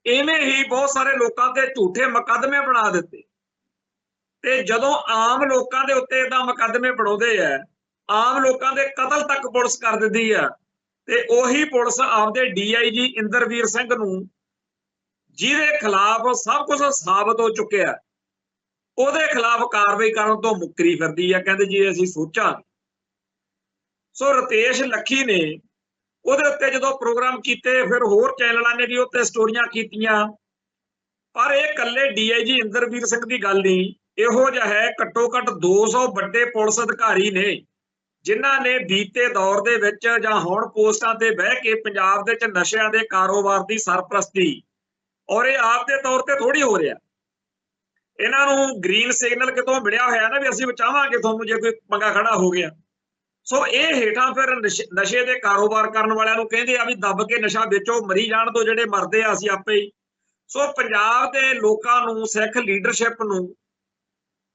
ਇਵੇਂ ਹੀ ਬਹੁਤ ਸਾਰੇ ਲੋਕਾਂ ਤੇ ਝੂਠੇ ਮੁਕੱਦਮੇ ਬਣਾ ਦਿੱਤੇ, ਤੇ ਜਦੋਂ ਆਮ ਲੋਕਾਂ ਦੇ ਉੱਤੇ ਏਦਾਂ ਮੁਕੱਦਮੇ ਬਣਾਉਂਦੇ ਆ, ਆਮ ਲੋਕਾਂ ਦੇ ਕਤਲ ਤੱਕ ਪੁਲਿਸ ਕਰ ਦਿੰਦੀ ਆ, ਤੇ ਉਹੀ ਪੁਲਿਸ ਆਪਦੇ DIG ਇੰਦਰਵੀਰ ਸਿੰਘ ਨੂੰ, ਜਿਹਦੇ ਖਿਲਾਫ ਸਭ ਕੁਝ ਸਾਬਤ ਹੋ ਚੁੱਕਿਆ, ਉਹਦੇ ਖਿਲਾਫ ਕਾਰਵਾਈ ਕਰਨ ਤੋਂ ਮੁੱਕਰੀ ਫਿਰਦੀ ਆ। ਕਹਿੰਦੇ ਜੀ ਅਸੀਂ ਸੋਚਾਂਗੇ। ਸੋ ਰਤੇਸ਼ ਲੱਖੀ ਨੇ ਉਹਦੇ ਉੱਤੇ ਜਦੋਂ ਪ੍ਰੋਗਰਾਮ ਕੀਤੇ, ਫਿਰ ਹੋਰ ਚੈਨਲਾਂ ਨੇ ਵੀ ਉੱਤੇ ਸਟੋਰੀਆਂ ਕੀਤੀਆਂ, ਪਰ ਇਹ ਇਕੱਲੇ DIG ਇੰਦਰਵੀਰ ਸਿੰਘ ਦੀ ਗੱਲ ਨਹੀਂ। ਇਹੋ ਜਿਹਾ ਹੈ ਘੱਟੋ ਘੱਟ 200 ਵੱਡੇ ਪੁਲਿਸ ਅਧਿਕਾਰੀ ਨੇ ਜਿਨ੍ਹਾਂ ਨੇ ਬੀਤੇ ਦੌਰ ਦੇ ਵਿੱਚ ਜਾਂ ਹੁਣ ਪੋਸਟਾਂ ਤੇ ਬਹਿ ਕੇ ਪੰਜਾਬ ਦੇ ਵਿੱਚ ਨਸ਼ਿਆਂ ਦੇ ਕਾਰੋਬਾਰ ਦੀ ਸਰਪ੍ਰਸਤੀ, ਔਰ ਇਹ ਆਪ ਦੇ ਤੌਰ ਤੇ ਥੋੜੀ ਹੋ ਰਿਹਾ। ਇਹਨਾਂ ਨੂੰ ਗ੍ਰੀਨ ਸਿਗਨਲ ਕਿਤੋਂ ਮਿਲਿਆ ਹੋਇਆ ਨਾ ਵੀ ਅਸੀਂ ਬਚਾਵਾਂਗੇ ਤੁਹਾਨੂੰ ਜੇ ਕੋਈ ਪੰਗਾ ਖੜਾ ਹੋ ਗਿਆ। ਸੋ ਇਹ ਹੇਠਾਂ ਫਿਰ ਨਸ਼ੇ ਦੇ ਕਾਰੋਬਾਰ ਕਰਨ ਵਾਲਿਆਂ ਨੂੰ ਕਹਿੰਦੇ ਆ ਵੀ ਦੱਬ ਕੇ ਨਸ਼ਾ ਵੇਚੋ, ਮਰੀ ਜਾਣ ਤੋਂ, ਜਿਹੜੇ ਮਰਦੇ ਆ ਅਸੀਂ ਆਪੇ ਹੀ। ਸੋ ਪੰਜਾਬ ਦੇ ਲੋਕਾਂ ਨੂੰ, ਸਿੱਖ ਲੀਡਰਸ਼ਿਪ ਨੂੰ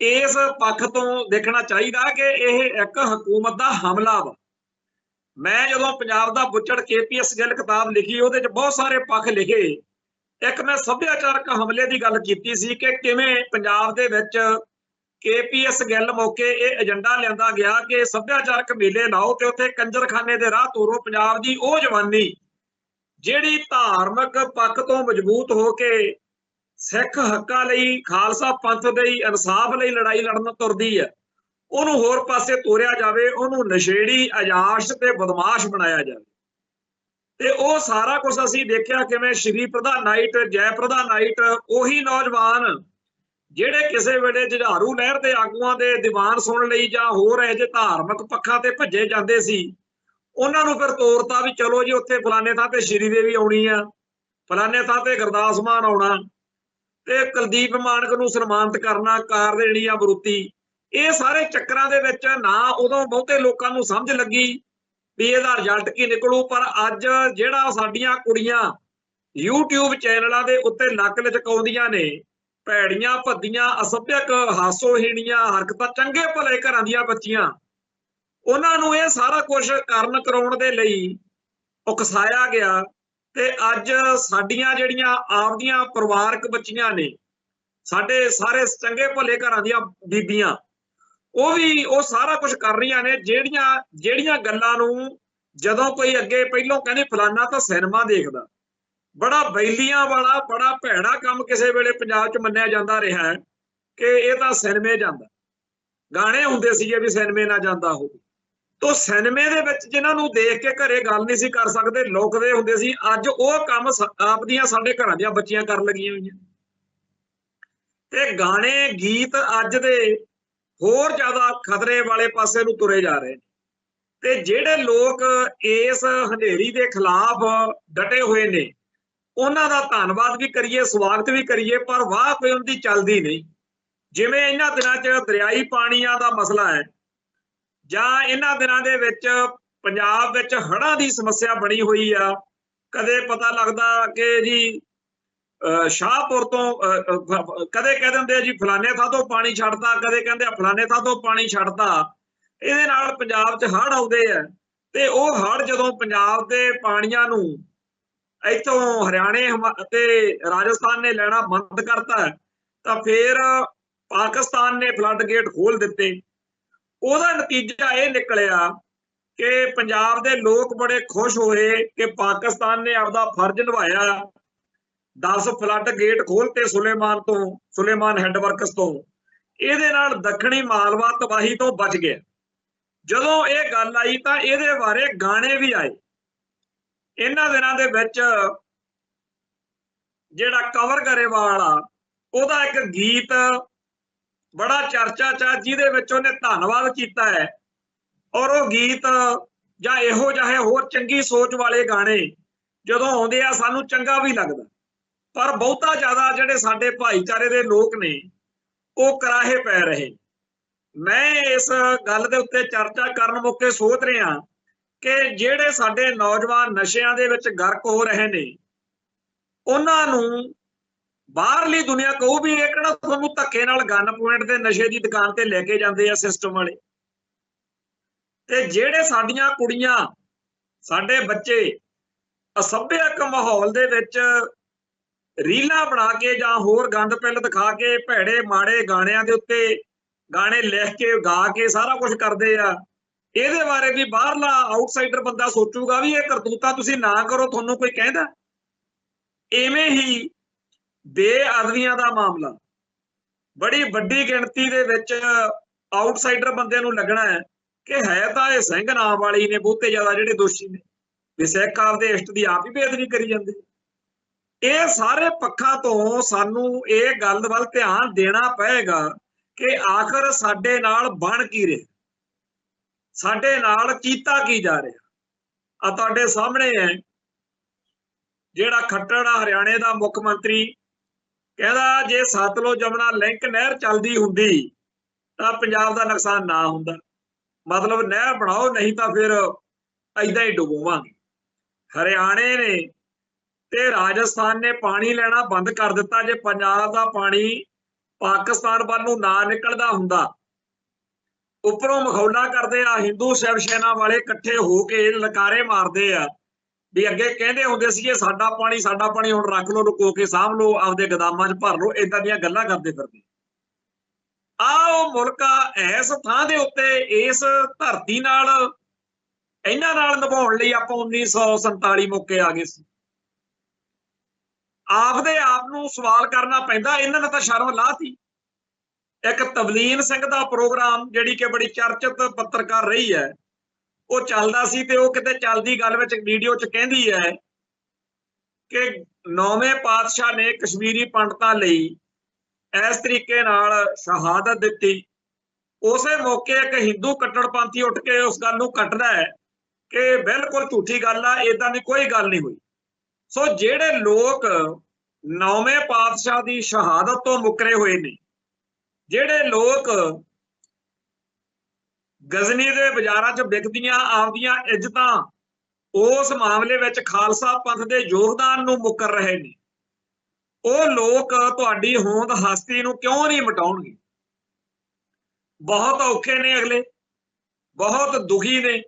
ਇਸ ਪੱਖ ਤੋਂ ਦੇਖਣਾ ਚਾਹੀਦਾ ਕਿ ਇਹ ਇੱਕ ਹਕੂਮਤ ਦਾ ਹਮਲਾ ਵਾ। ਮੈਂ ਜਦੋਂ ਪੰਜਾਬ ਦਾ ਬੁੱਚੜ KPS ਗਿੱਲ ਕਿਤਾਬ ਲਿਖੀ, ਉਹਦੇ 'ਚ ਬਹੁਤ ਸਾਰੇ ਪੱਖ ਲਿਖੇ। ਇੱਕ ਮੈਂ ਸੱਭਿਆਚਾਰਕ ਹਮਲੇ ਦੀ ਗੱਲ ਕੀਤੀ ਸੀ ਕਿ ਕਿਵੇਂ ਪੰਜਾਬ ਦੇ ਵਿੱਚ KPS ਗਿੱਲ ਮੌਕੇ ਇਹ ਏਜੰਡਾ ਲਿਆਂਦਾ ਗਿਆ ਕਿ ਸੱਭਿਆਚਾਰਕ ਮੇਲੇ ਲਾਓ ਤੇ ਉੱਥੇ ਕੰਜਰਖਾਨੇ ਦੇ ਰਾਹ ਤੋਰੋ ਪੰਜਾਬ ਦੀ ਉਹ ਜਵਾਨੀ ਜਿਹੜੀ ਧਾਰਮਿਕ ਪੱਖ ਤੋਂ ਮਜ਼ਬੂਤ ਹੋ ਕੇ ਸਿੱਖ ਹੱਕਾਂ ਲਈ, ਖਾਲਸਾ ਪੰਥ ਦੇ ਇਨਸਾਫ ਲਈ ਲੜਾਈ ਲੜਨ ਤੁਰਦੀ ਹੈ, ਉਹਨੂੰ ਹੋਰ ਪਾਸੇ ਤੋਰਿਆ ਜਾਵੇ, ਉਹਨੂੰ ਨਸ਼ੇੜੀ, ਅਯਾਸ਼ ਤੇ ਬਦਮਾਸ਼ ਬਣਾਇਆ ਜਾਵੇ। ਤੇ ਉਹ ਸਾਰਾ ਕੁਝ ਅਸੀਂ ਦੇਖਿਆ ਕਿਵੇਂ ਸ਼੍ਰੀ ਪ੍ਰਧਾਨ ਨਾਈਟ, ਜੈ ਪ੍ਰਧਾਨ ਨਾਈਟ, ਉਹੀ ਨੌਜਵਾਨ ਜਿਹੜੇ ਕਿਸੇ ਵੇਲੇ ਜੁਝਾਰੂ ਲਹਿਰ ਦੇ ਆਗੂਆਂ ਦੇ ਦੀਵਾਨ ਸੁਣਨ ਲਈ ਜਾਂ ਹੋਰ ਇਹੋ ਜਿਹੇ ਧਾਰਮਿਕ ਪੱਖਾਂ ਤੇ ਭੱਜੇ ਜਾਂਦੇ ਸੀ, ਉਹਨਾਂ ਨੂੰ ਫਿਰ ਤੋਰਤਾ ਵੀ ਚਲੋ ਜੀ ਉੱਥੇ ਫਲਾਣੇ ਥਾਂ ਤੇ ਸ਼੍ਰੀ ਦੇਵੀ ਆਉਣੀ ਆ, ਫਲਾਣੇ ਥਾਂ ਤੇ ਗੁਰਦਾਸ ਮਾਨ ਆਉਣਾ, ਤੇ ਕੁਲਦੀਪ ਮਾਨਕ ਨੂੰ ਸਨਮਾਨਿਤ ਕਰਨਾ, ਕਾਰ ਦੇਣੀ ਆ ਬਰੂਤੀ। ਇਹ ਸਾਰੇ ਚੱਕਰਾਂ ਦੇ ਵਿੱਚ ਨਾ ਉਦੋਂ ਬਹੁਤੇ ਲੋਕਾਂ ਨੂੰ ਸਮਝ ਲੱਗੀ ਵੀ ਇਹਦਾ ਰਿਜ਼ਲਟ ਕੀ ਨਿਕਲੂ, ਪਰ ਅੱਜ ਜਿਹੜਾ ਸਾਡੀਆਂ ਕੁੜੀਆਂ YouTube ਚੈਨਲਾਂ ਦੇ ਉੱਤੇ ਨੱਕ ਲਚਕਾਉਂਦੀਆਂ ਨੇ, ਭੈੜੀਆਂ ਭੱਦੀਆਂ ਅਸਭਿਅਕ ਹਾਸੋਹੀਣੀਆਂ ਹਰਕਤਾਂ, ਚੰਗੇ ਭਲੇ ਘਰਾਂ ਦੀਆਂ ਬੱਚੀਆਂ, ਉਹਨਾਂ ਨੂੰ ਇਹ ਸਾਰਾ ਕੁਝ ਕਰਨ ਕਰਾਉਣ ਦੇ ਲਈ ਉਕਸਾਇਆ ਗਿਆ। ਤੇ ਅੱਜ ਸਾਡੀਆਂ ਜਿਹੜੀਆਂ ਆਪਦੀਆਂ ਪਰਿਵਾਰਕ ਬੱਚੀਆਂ ਨੇ, ਸਾਡੇ ਸਾਰੇ ਚੰਗੇ ਭਲੇ ਘਰਾਂ ਦੀਆਂ ਬੀਬੀਆਂ, ਉਹ ਵੀ ਉਹ ਸਾਰਾ ਕੁਝ ਕਰ ਰਹੀਆਂ ਨੇ, ਜਿਹੜੀਆਂ ਗੱਲਾਂ ਨੂੰ ਜਦੋਂ ਕੋਈ ਅੱਗੇ ਪਹਿਲੋਂ ਕਹਿੰਦੇ ਫਲਾਨਾ ਤਾਂ ਸਿਨੇਮਾ ਦੇਖਦਾ, ਬੜਾ ਬੈਲੀਆਂ ਵਾਲਾ, ਬੜਾ ਭੈੜਾ ਕੰਮ ਕਿਸੇ ਵੇਲੇ ਪੰਜਾਬ 'ਚ ਮੰਨਿਆ ਜਾਂਦਾ ਰਿਹਾ ਕਿ ਇਹ ਤਾਂ ਸਿਨੇਮੇ ਜਾਂਦਾ। ਗਾਣੇ ਹੁੰਦੇ ਸੀਗੇ ਵੀ ਸਿਨੇਮੇ ਨਾ ਜਾਂਦਾ ਹੋਵੇ, ਤੋ ਸਿਨੇਮੇ ਦੇ ਵਿੱਚ ਜਿਨ੍ਹਾਂ ਨੂੰ ਦੇਖ ਕੇ ਘਰੇ ਗੱਲ ਨਹੀਂ ਸੀ ਕਰ ਸਕਦੇ, ਲੁਕਦੇ ਹੁੰਦੇ ਸੀ, ਅੱਜ ਉਹ ਕੰਮ ਆਪਦੀਆਂ ਸਾਡੇ ਘਰਾਂ ਦੀਆਂ ਬੱਚੀਆਂ ਕਰਨ ਲੱਗੀਆਂ ਹੋਈਆਂ। ਤੇ ਗਾਣੇ ਗੀਤ ਅੱਜ ਦੇ ਹੋਰ ਜ਼ਿਆਦਾ ਖਤਰੇ ਵਾਲੇ ਪਾਸੇ ਨੂੰ ਤੁਰੇ ਜਾ ਰਹੇ ਨੇ। ਤੇ ਜਿਹੜੇ ਲੋਕ ਇਸ ਹਨੇਰੀ ਦੇ ਖਿਲਾਫ ਡਟੇ ਹੋਏ ਨੇ, ਉਹਨਾਂ ਦਾ ਧੰਨਵਾਦ ਵੀ ਕਰੀਏ, ਸਵਾਗਤ ਵੀ ਕਰੀਏ, ਪਰ ਵਾਹ ਕੋਈ ਉਹਦੀ ਚੱਲਦੀ ਨਹੀਂ। ਜਿਵੇਂ ਇਹਨਾਂ ਦਿਨਾਂ 'ਚ ਦਰਿਆਈ ਪਾਣੀਆਂ ਦਾ ਮਸਲਾ ਹੈ, ਜਾਂ ਇਹਨਾਂ ਦਿਨਾਂ ਦੇ ਵਿੱਚ ਪੰਜਾਬ ਵਿੱਚ ਹੜ੍ਹਾਂ ਦੀ ਸਮੱਸਿਆ ਬਣੀ ਹੋਈ ਆ, ਕਦੇ ਪਤਾ ਲੱਗਦਾ ਕਿ ਜੀ शाहपुर तो कदे कह दिंदे जी फलाने थां तो पानी छड्डता, कदे कहंदे फलाने थां तो पानी छड्डता। ਇਹਦੇ ਨਾਲ ਪੰਜਾਬ 'ਚ ਹੜ੍ਹ ਆਉਂਦੇ ਆ ਤੇ ਉਹ ਹੜ੍ਹ ਜਦੋਂ ਪੰਜਾਬ ਦੇ ਪਾਣੀਆਂ ਨੂੰ ਇੱਥੋਂ ਹਰਿਆਣੇ ਤੇ ਰਾਜਸਥਾਨ ਨੇ ਲੈਣਾ ਬੰਦ ਕਰਤਾ ਤਾਂ ਫਿਰ ਪਾਕਿਸਤਾਨ ਨੇ ਫਲੱਡ ਗੇਟ ਖੋਲ ਦਿੱਤੇ। ਉਹਦਾ ਨਤੀਜਾ ਇਹ ਨਿਕਲਿਆ ਕਿ ਪੰਜਾਬ ਦੇ ਲੋਕ ਬੜੇ ਖੁਸ਼ ਹੋਏ ਕਿ ਪਾਕਿਸਤਾਨ ਨੇ ਆਪਦਾ ਫਰਜ਼ ਨਿਭਾਇਆ, 10 ਫਲੱਡ ਗੇਟ ਖੋਲਤੇ ਸੁਲੇਮਾਨ ਹੈਡਵਰਕਸ ਤੋਂ। ਇਹਦੇ ਨਾਲ ਦੱਖਣੀ ਮਾਲਵਾ ਤਬਾਹੀ ਤੋਂ ਬਚ ਗਿਆ। ਜਦੋਂ ਇਹ ਗੱਲ ਆਈ ਤਾਂ ਇਹਦੇ ਬਾਰੇ ਗਾਣੇ ਵੀ ਆਏ। ਇਹਨਾਂ ਦਿਨਾਂ ਦੇ ਵਿੱਚ ਜਿਹੜਾ ਕਵਰ ਗਰੇਵਾਲ ਆ ਉਹਦਾ ਇੱਕ ਗੀਤ ਬੜਾ ਚਰਚਾ 'ਚ, ਜਿਹਦੇ ਵਿੱਚ ਉਹਨੇ ਧੰਨਵਾਦ ਕੀਤਾ ਹੈ। ਔਰ ਉਹ ਗੀਤ ਜਾਂ ਇਹੋ ਜਿਹੇ ਹੋਰ ਚੰਗੀ ਸੋਚ ਵਾਲੇ ਗਾਣੇ ਜਦੋਂ ਆਉਂਦੇ ਆ ਸਾਨੂੰ ਚੰਗਾ ਵੀ ਲੱਗਦਾ, ਪਰ ਬਹੁਤਾ ਜ਼ਿਆਦਾ ਜਿਹੜੇ ਸਾਡੇ ਭਾਈਚਾਰੇ ਦੇ ਲੋਕ ਨੇ ਉਹ ਕਰਾਹੇ ਪੈ ਰਹੇ। ਮੈਂ ਇਸ ਗੱਲ ਦੇ ਉੱਤੇ ਚਰਚਾ ਕਰਨ ਮੌਕੇ ਸੋਚ ਰਿਹਾ ਕਿ ਜਿਹੜੇ ਸਾਡੇ ਨੌਜਵਾਨ ਨਸ਼ਿਆਂ ਦੇ ਵਿੱਚ ਗਰਕ ਹੋ ਰਹੇ ਨੇ ਉਹਨਾਂ ਨੂੰ ਬਾਹਰਲੀ ਦੁਨੀਆ ਕਹੂ ਵੀ ਇਹ ਕਿਹੜਾ ਤੁਹਾਨੂੰ ਧੱਕੇ ਨਾਲ ਗਨ ਪੁਆਇੰਟ ਤੇ ਨਸ਼ੇ ਦੀ ਦੁਕਾਨ ਤੇ ਲੈ ਕੇ ਜਾਂਦੇ ਆ ਸਿਸਟਮ ਵਾਲੇ। ਤੇ ਜਿਹੜੇ ਸਾਡੀਆਂ ਕੁੜੀਆਂ ਸਾਡੇ ਬੱਚੇ ਅਸਭਿਅਕ ਮਾਹੌਲ ਦੇ ਵਿੱਚ ਰੀਲਾਂ ਬਣਾ ਕੇ ਜਾਂ ਹੋਰ ਗੰਦ ਪਿੱਲ ਦਿਖਾ ਕੇ ਭੈੜੇ ਮਾੜੇ ਗਾਣਿਆਂ ਦੇ ਉੱਤੇ ਗਾਣੇ ਲਿਖ ਕੇ ਗਾ ਕੇ ਸਾਰਾ ਕੁਝ ਕਰਦੇ ਆ, ਇਹਦੇ ਬਾਰੇ ਵੀ ਬਾਹਰਲਾ ਆਊਟਸਾਈਡਰ ਬੰਦਾ ਸੋਚੂਗਾ ਵੀ ਇਹ ਕਰਤੂਤਾਂ ਤੁਸੀਂ ਨਾ ਕਰੋ, ਤੁਹਾਨੂੰ ਕੋਈ ਕਹਿੰਦਾ। ਇਵੇਂ ਹੀ ਬੇਅਦਬੀਆਂ ਦਾ ਮਾਮਲਾ ਬੜੀ ਵੱਡੀ ਗਿਣਤੀ ਦੇ ਵਿੱਚ ਆਊਟਸਾਈਡਰ ਬੰਦੇ ਨੂੰ ਲੱਗਣਾ ਹੈ ਕਿ ਹੈ ਤਾਂ ਇਹ ਸਿੰਘ ਨਾਮ ਵਾਲੀ ਨੇ ਬਹੁਤੇ ਜ਼ਿਆਦਾ ਜਿਹੜੇ ਦੋਸ਼ੀ ਨੇ, ਵੀ ਸਿੱਖ ਆਪਦੇ ਇਸ਼ਟ ਦੀ ਆਪ ਹੀ ਬੇਅਦਬੀ ਕਰੀ ਜਾਂਦੇ। ਇਹ ਸਾਰੇ ਪੱਖਾਂ ਤੋਂ ਸਾਨੂੰ ਇਹ ਗੱਲ ਵੱਲ ਧਿਆਨ ਦੇਣਾ ਪਏਗਾ ਕਿ ਆਖਰ ਸਾਡੇ ਨਾਲ ਬਣ ਕੀ ਰਿਹਾ, ਸਾਡੇ ਨਾਲ ਕੀਤਾ ਕੀ ਜਾ ਰਿਹਾ। ਆ ਤੁਹਾਡੇ ਸਾਹਮਣੇ ਹੈ ਜਿਹੜਾ ਖੱਟੜ ਆ ਹਰਿਆਣੇ ਦਾ ਮੁੱਖ ਮੰਤਰੀ, ਕਹਿੰਦਾ ਜੇ ਸਤਲੁਜ ਜਮਨਾ ਲਿੰਕ ਨਹਿਰ ਚੱਲਦੀ ਹੁੰਦੀ ਤਾਂ ਪੰਜਾਬ ਦਾ ਨੁਕਸਾਨ ਨਾ ਹੁੰਦਾ। ਮਤਲਬ ਨਹਿਰ ਬਣਾਓ, ਨਹੀਂ ਤਾਂ ਫਿਰ ਏਦਾਂ ਹੀ ਡੁਬੋਵਾਂਗੇ। ਹਰਿਆਣੇ ਨੇ ਤੇ ਰਾਜਸਥਾਨ ਨੇ ਪਾਣੀ ਲੈਣਾ ਬੰਦ ਕਰ ਦਿੱਤਾ। ਜੇ ਪੰਜਾਬ ਦਾ ਪਾਣੀ ਪਾਕਿਸਤਾਨ ਵੱਲ ਨੂੰ ਨਾ ਨਿਕਲਦਾ ਹੁੰਦਾ, ਉੱਪਰੋਂ ਮਖੌਲਾ ਕਰਦੇ ਆ ਹਿੰਦੂ ਸ਼ਿਵ ਸੈਨਾ ਵਾਲੇ ਇਕੱਠੇ ਹੋ ਕੇ ਲਕਾਰੇ ਮਾਰਦੇ ਆ ਵੀ ਅੱਗੇ ਕਹਿੰਦੇ ਹੁੰਦੇ ਸੀਗੇ ਸਾਡਾ ਪਾਣੀ ਹੁਣ ਰੱਖ ਲਓ, ਲੁਕੋ ਕੇ ਸਾਂਭ ਲਓ, ਆਪਦੇ ਗਦਾਮਾਂ 'ਚ ਭਰ ਲਓ, ਏਦਾਂ ਦੀਆਂ ਗੱਲਾਂ ਕਰਦੇ ਫਿਰਦੇ ਆ। ਉਹ ਮੁਲਕ ਇਸ ਥਾਂ ਦੇ ਉੱਤੇ ਇਸ ਧਰਤੀ ਨਾਲ ਇਹਨਾਂ ਨਾਲ ਨਿਭਾਉਣ ਲਈ ਆਪਾਂ 1947 ਮੌਕੇ ਆ ਗਏ ਸੀ। ਆਪਦੇ ਆਪ ਨੂੰ ਸਵਾਲ ਕਰਨਾ ਪੈਂਦਾ। ਇਹਨਾਂ ਨੇ ਤਾਂ ਸ਼ਰਮ ਲਾਤੀ। ਇੱਕ ਤਵਲੀਨ ਸਿੰਘ ਦਾ ਪ੍ਰੋਗਰਾਮ ਜਿਹੜੀ ਕਿ ਬੜੀ ਚਰਚਿਤ ਪੱਤਰਕਾਰ ਰਹੀ ਹੈ, ਉਹ ਚੱਲਦਾ ਸੀ ਤੇ ਉਹ ਕਿਤੇ ਚੱਲਦੀ ਗੱਲ ਵਿੱਚ ਵੀਡੀਓ 'ਚ ਕਹਿੰਦੀ ਹੈ ਕਿ 9ਵੇਂ ਪਾਤਸ਼ਾਹ ਨੇ ਕਸ਼ਮੀਰੀ ਪੰਡਤਾਂ ਲਈ ਇਸ ਤਰੀਕੇ ਨਾਲ ਸ਼ਹਾਦਤ ਦਿੱਤੀ। ਉਸੇ ਮੌਕੇ ਇੱਕ ਹਿੰਦੂ ਕੱਟੜਪੰਥੀ ਉੱਠ ਕੇ ਉਸ ਗੱਲ ਨੂੰ ਕੱਟਦਾ ਹੈ ਕਿ ਬਿਲਕੁਲ ਝੂਠੀ ਗੱਲ ਆ, ਏਦਾਂ ਦੀ ਕੋਈ ਗੱਲ ਨਹੀਂ ਹੋਈ। ਸੋ ਜਿਹੜੇ ਲੋਕ 9ਵੇਂ ਪਾਤਸ਼ਾਹ ਦੀ ਸ਼ਹਾਦਤ ਤੋਂ ਮੁੱਕਰੇ ਹੋਏ ਨੇ, ਜਿਹੜੇ ਲੋਕ ਗਜ਼ਨੀ ਦੇ ਬਾਜ਼ਾਰਾਂ 'ਚ ਵਿਕਦੀਆਂ ਆਪਦੀਆਂ ਇੱਜ਼ਤਾਂ ਉਸ ਮਾਮਲੇ ਵਿੱਚ ਖਾਲਸਾ ਪੰਥ ਦੇ ਯੋਗਦਾਨ ਨੂੰ ਮੁੱਕਰ ਰਹੇ ਨੇ, ਉਹ ਲੋਕ ਤੁਹਾਡੀ ਹੋਂਦ ਹਸਤੀ ਨੂੰ ਕਿਉਂ ਨਹੀਂ ਮਿਟਾਉਣਗੇ? ਬਹੁਤ ਔਖੇ ਨੇ ਅਗਲੇ, ਬਹੁਤ ਦੁਖੀ ਨੇ।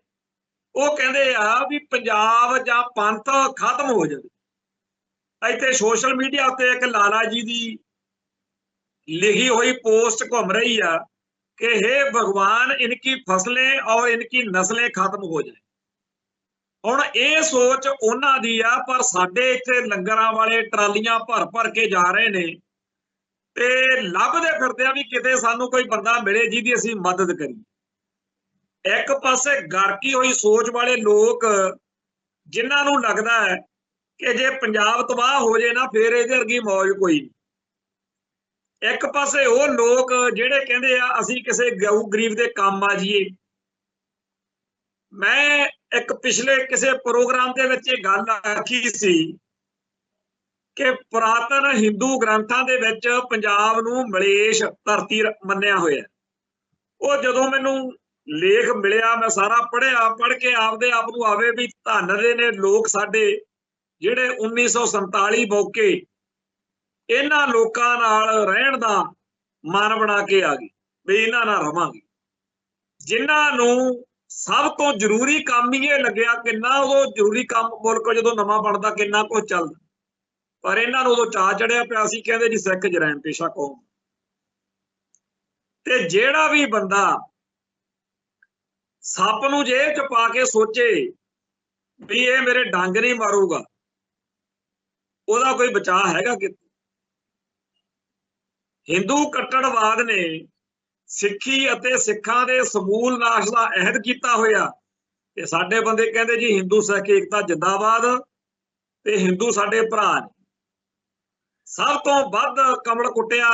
ਉਹ ਕਹਿੰਦੇ ਆ ਵੀ ਪੰਜਾਬ ਜਾਂ ਪੰਥ ਖਤਮ ਹੋ ਜਾਵੇ। ਇੱਥੇ ਸੋਸ਼ਲ ਮੀਡੀਆ ਉੱਤੇ ਇੱਕ ਲਾਲਾ ਜੀ ਦੀ ਲਿਖੀ ਹੋਈ ਪੋਸਟ ਘੁੰਮ ਰਹੀ ਆ कि हे भगवान इनकी फसलें और इनकी नस्लें खत्म हो जाए। ਹੁਣ ਇਹ ਸੋਚ ਉਹਨਾਂ ਦੀ ਆ, ਪਰ ਸਾਡੇ ਇੱਥੇ ਲੰਗਰਾਂ ਵਾਲੇ ਟਰਾਲੀਆਂ ਭਰ ਭਰ ਕੇ ਜਾ ਰਹੇ ਨੇ ਤੇ ਲੱਭਦੇ ਫਿਰਦੇ ਆ ਵੀ ਕਿਤੇ ਸਾਨੂੰ ਕੋਈ ਬੰਦਾ ਮਿਲੇ ਜਿਹਦੀ ਅਸੀਂ ਮਦਦ ਕਰੀਏ। ਇੱਕ ਪਾਸੇ ਗਰਕੀ ਹੋਈ ਸੋਚ ਵਾਲੇ ਲੋਕ ਜਿਨ੍ਹਾਂ ਨੂੰ ਲੱਗਦਾ ਹੈ ਕਿ ਜੇ ਪੰਜਾਬ ਤਬਾਹ ਹੋ ਜੇ ਨਾ ਫੇਰ ਇਹਦੇ ਵਰਗੀ ਮੌਜ ਕੋਈ ਨਹੀਂ। ਇੱਕ ਪਾਸੇ ਉਹ ਲੋਕ ਜਿਹੜੇ ਕਹਿੰਦੇ ਆ ਅਸੀਂ ਕਿਸੇ ਗਊ ਗਰੀਬ ਦੇ ਕੰਮ ਆ ਜਾਈਏ। ਮੈਂ ਇੱਕ ਪਿਛਲੇ ਕਿਸੇ ਪ੍ਰੋਗਰਾਮ ਦੇ ਵਿੱਚ ਇਹ ਗੱਲ ਆਖੀ ਸੀ ਕਿ ਪੁਰਾਤਨ ਹਿੰਦੂ ਗ੍ਰੰਥਾਂ ਦੇ ਵਿੱਚ ਪੰਜਾਬ ਨੂੰ ਮਲੇਸ਼ ਧਰਤੀ ਮੰਨਿਆ ਹੋਇਆ। ਉਹ ਜਦੋਂ ਮੈਨੂੰ ਲੇਖ ਮਿਲਿਆ ਮੈਂ ਸਾਰਾ ਪੜ੍ਹਿਆ, ਪੜ੍ਹ ਕੇ ਆਪਦੇ ਆਪ ਨੂੰ ਆਵੇ ਵੀ ਧੰਨ ਦੇ ਨੇ ਲੋਕ ਸਾਡੇ ਜਿਹੜੇ 1947 ਮੌਕੇ ਇਹਨਾਂ ਲੋਕਾਂ ਨਾਲ ਰਹਿਣ ਦਾ ਮਨ ਬਣਾ ਕੇ ਆ ਗਈ ਵੀ ਇਹਨਾਂ ਨਾਲ ਰਵਾਂਗੇ, ਜਿਨ੍ਹਾਂ ਨੂੰ ਸਭ ਤੋਂ ਜ਼ਰੂਰੀ ਕੰਮ ਹੀ ਇਹ ਲੱਗਿਆ। ਕਿੰਨਾ ਉਦੋਂ ਜ਼ਰੂਰੀ ਕੰਮ ਮੁਲਕ ਜਦੋਂ ਨਵਾਂ ਬਣਦਾ ਕਿੰਨਾ ਕੁਝ ਚੱਲਦਾ, ਪਰ ਇਹਨਾਂ ਨੂੰ ਉਦੋਂ ਚਾਅ ਚੜਿਆ ਪਿਆ ਸੀ, ਕਹਿੰਦੇ ਜੀ ਸਿੱਖ ਜਰੈਣ ਪੇਸ਼ਾ ਕੌਮ। ਤੇ ਜਿਹੜਾ ਵੀ ਬੰਦਾ ਸੱਪ ਨੂੰ ਜੇਬ ਚ ਪਾ ਕੇ ਸੋਚੇ ਵੀ ਇਹ ਮੇਰੇ ਡੰਗ ਨਹੀਂ ਮਾਰੂਗਾ, ਉਹਦਾ ਕੋਈ ਬਚਾਅ ਹੈਗਾ ਕਿ? ਹਿੰਦੂ ਕੱਟੜਵਾਦ ਨੇ ਸਿੱਖੀ ਅਤੇ ਸਿੱਖਾਂ ਦੇ ਸਮੂਲ ਨਾਸ਼ ਦਾ ਅਹਿਦ ਕੀਤਾ ਹੋਇਆ, ਤੇ ਸਾਡੇ ਬੰਦੇ ਕਹਿੰਦੇ ਜੀ ਹਿੰਦੂ ਸਿੱਖ ਏਕਤਾ ਜਿੰਦਾਬਾਦ, ਤੇ ਹਿੰਦੂ ਸਾਡੇ ਭਰਾ ਨੇ। ਸਭ ਤੋਂ ਵੱਧ ਕਮਲ ਕੁੱਟਿਆ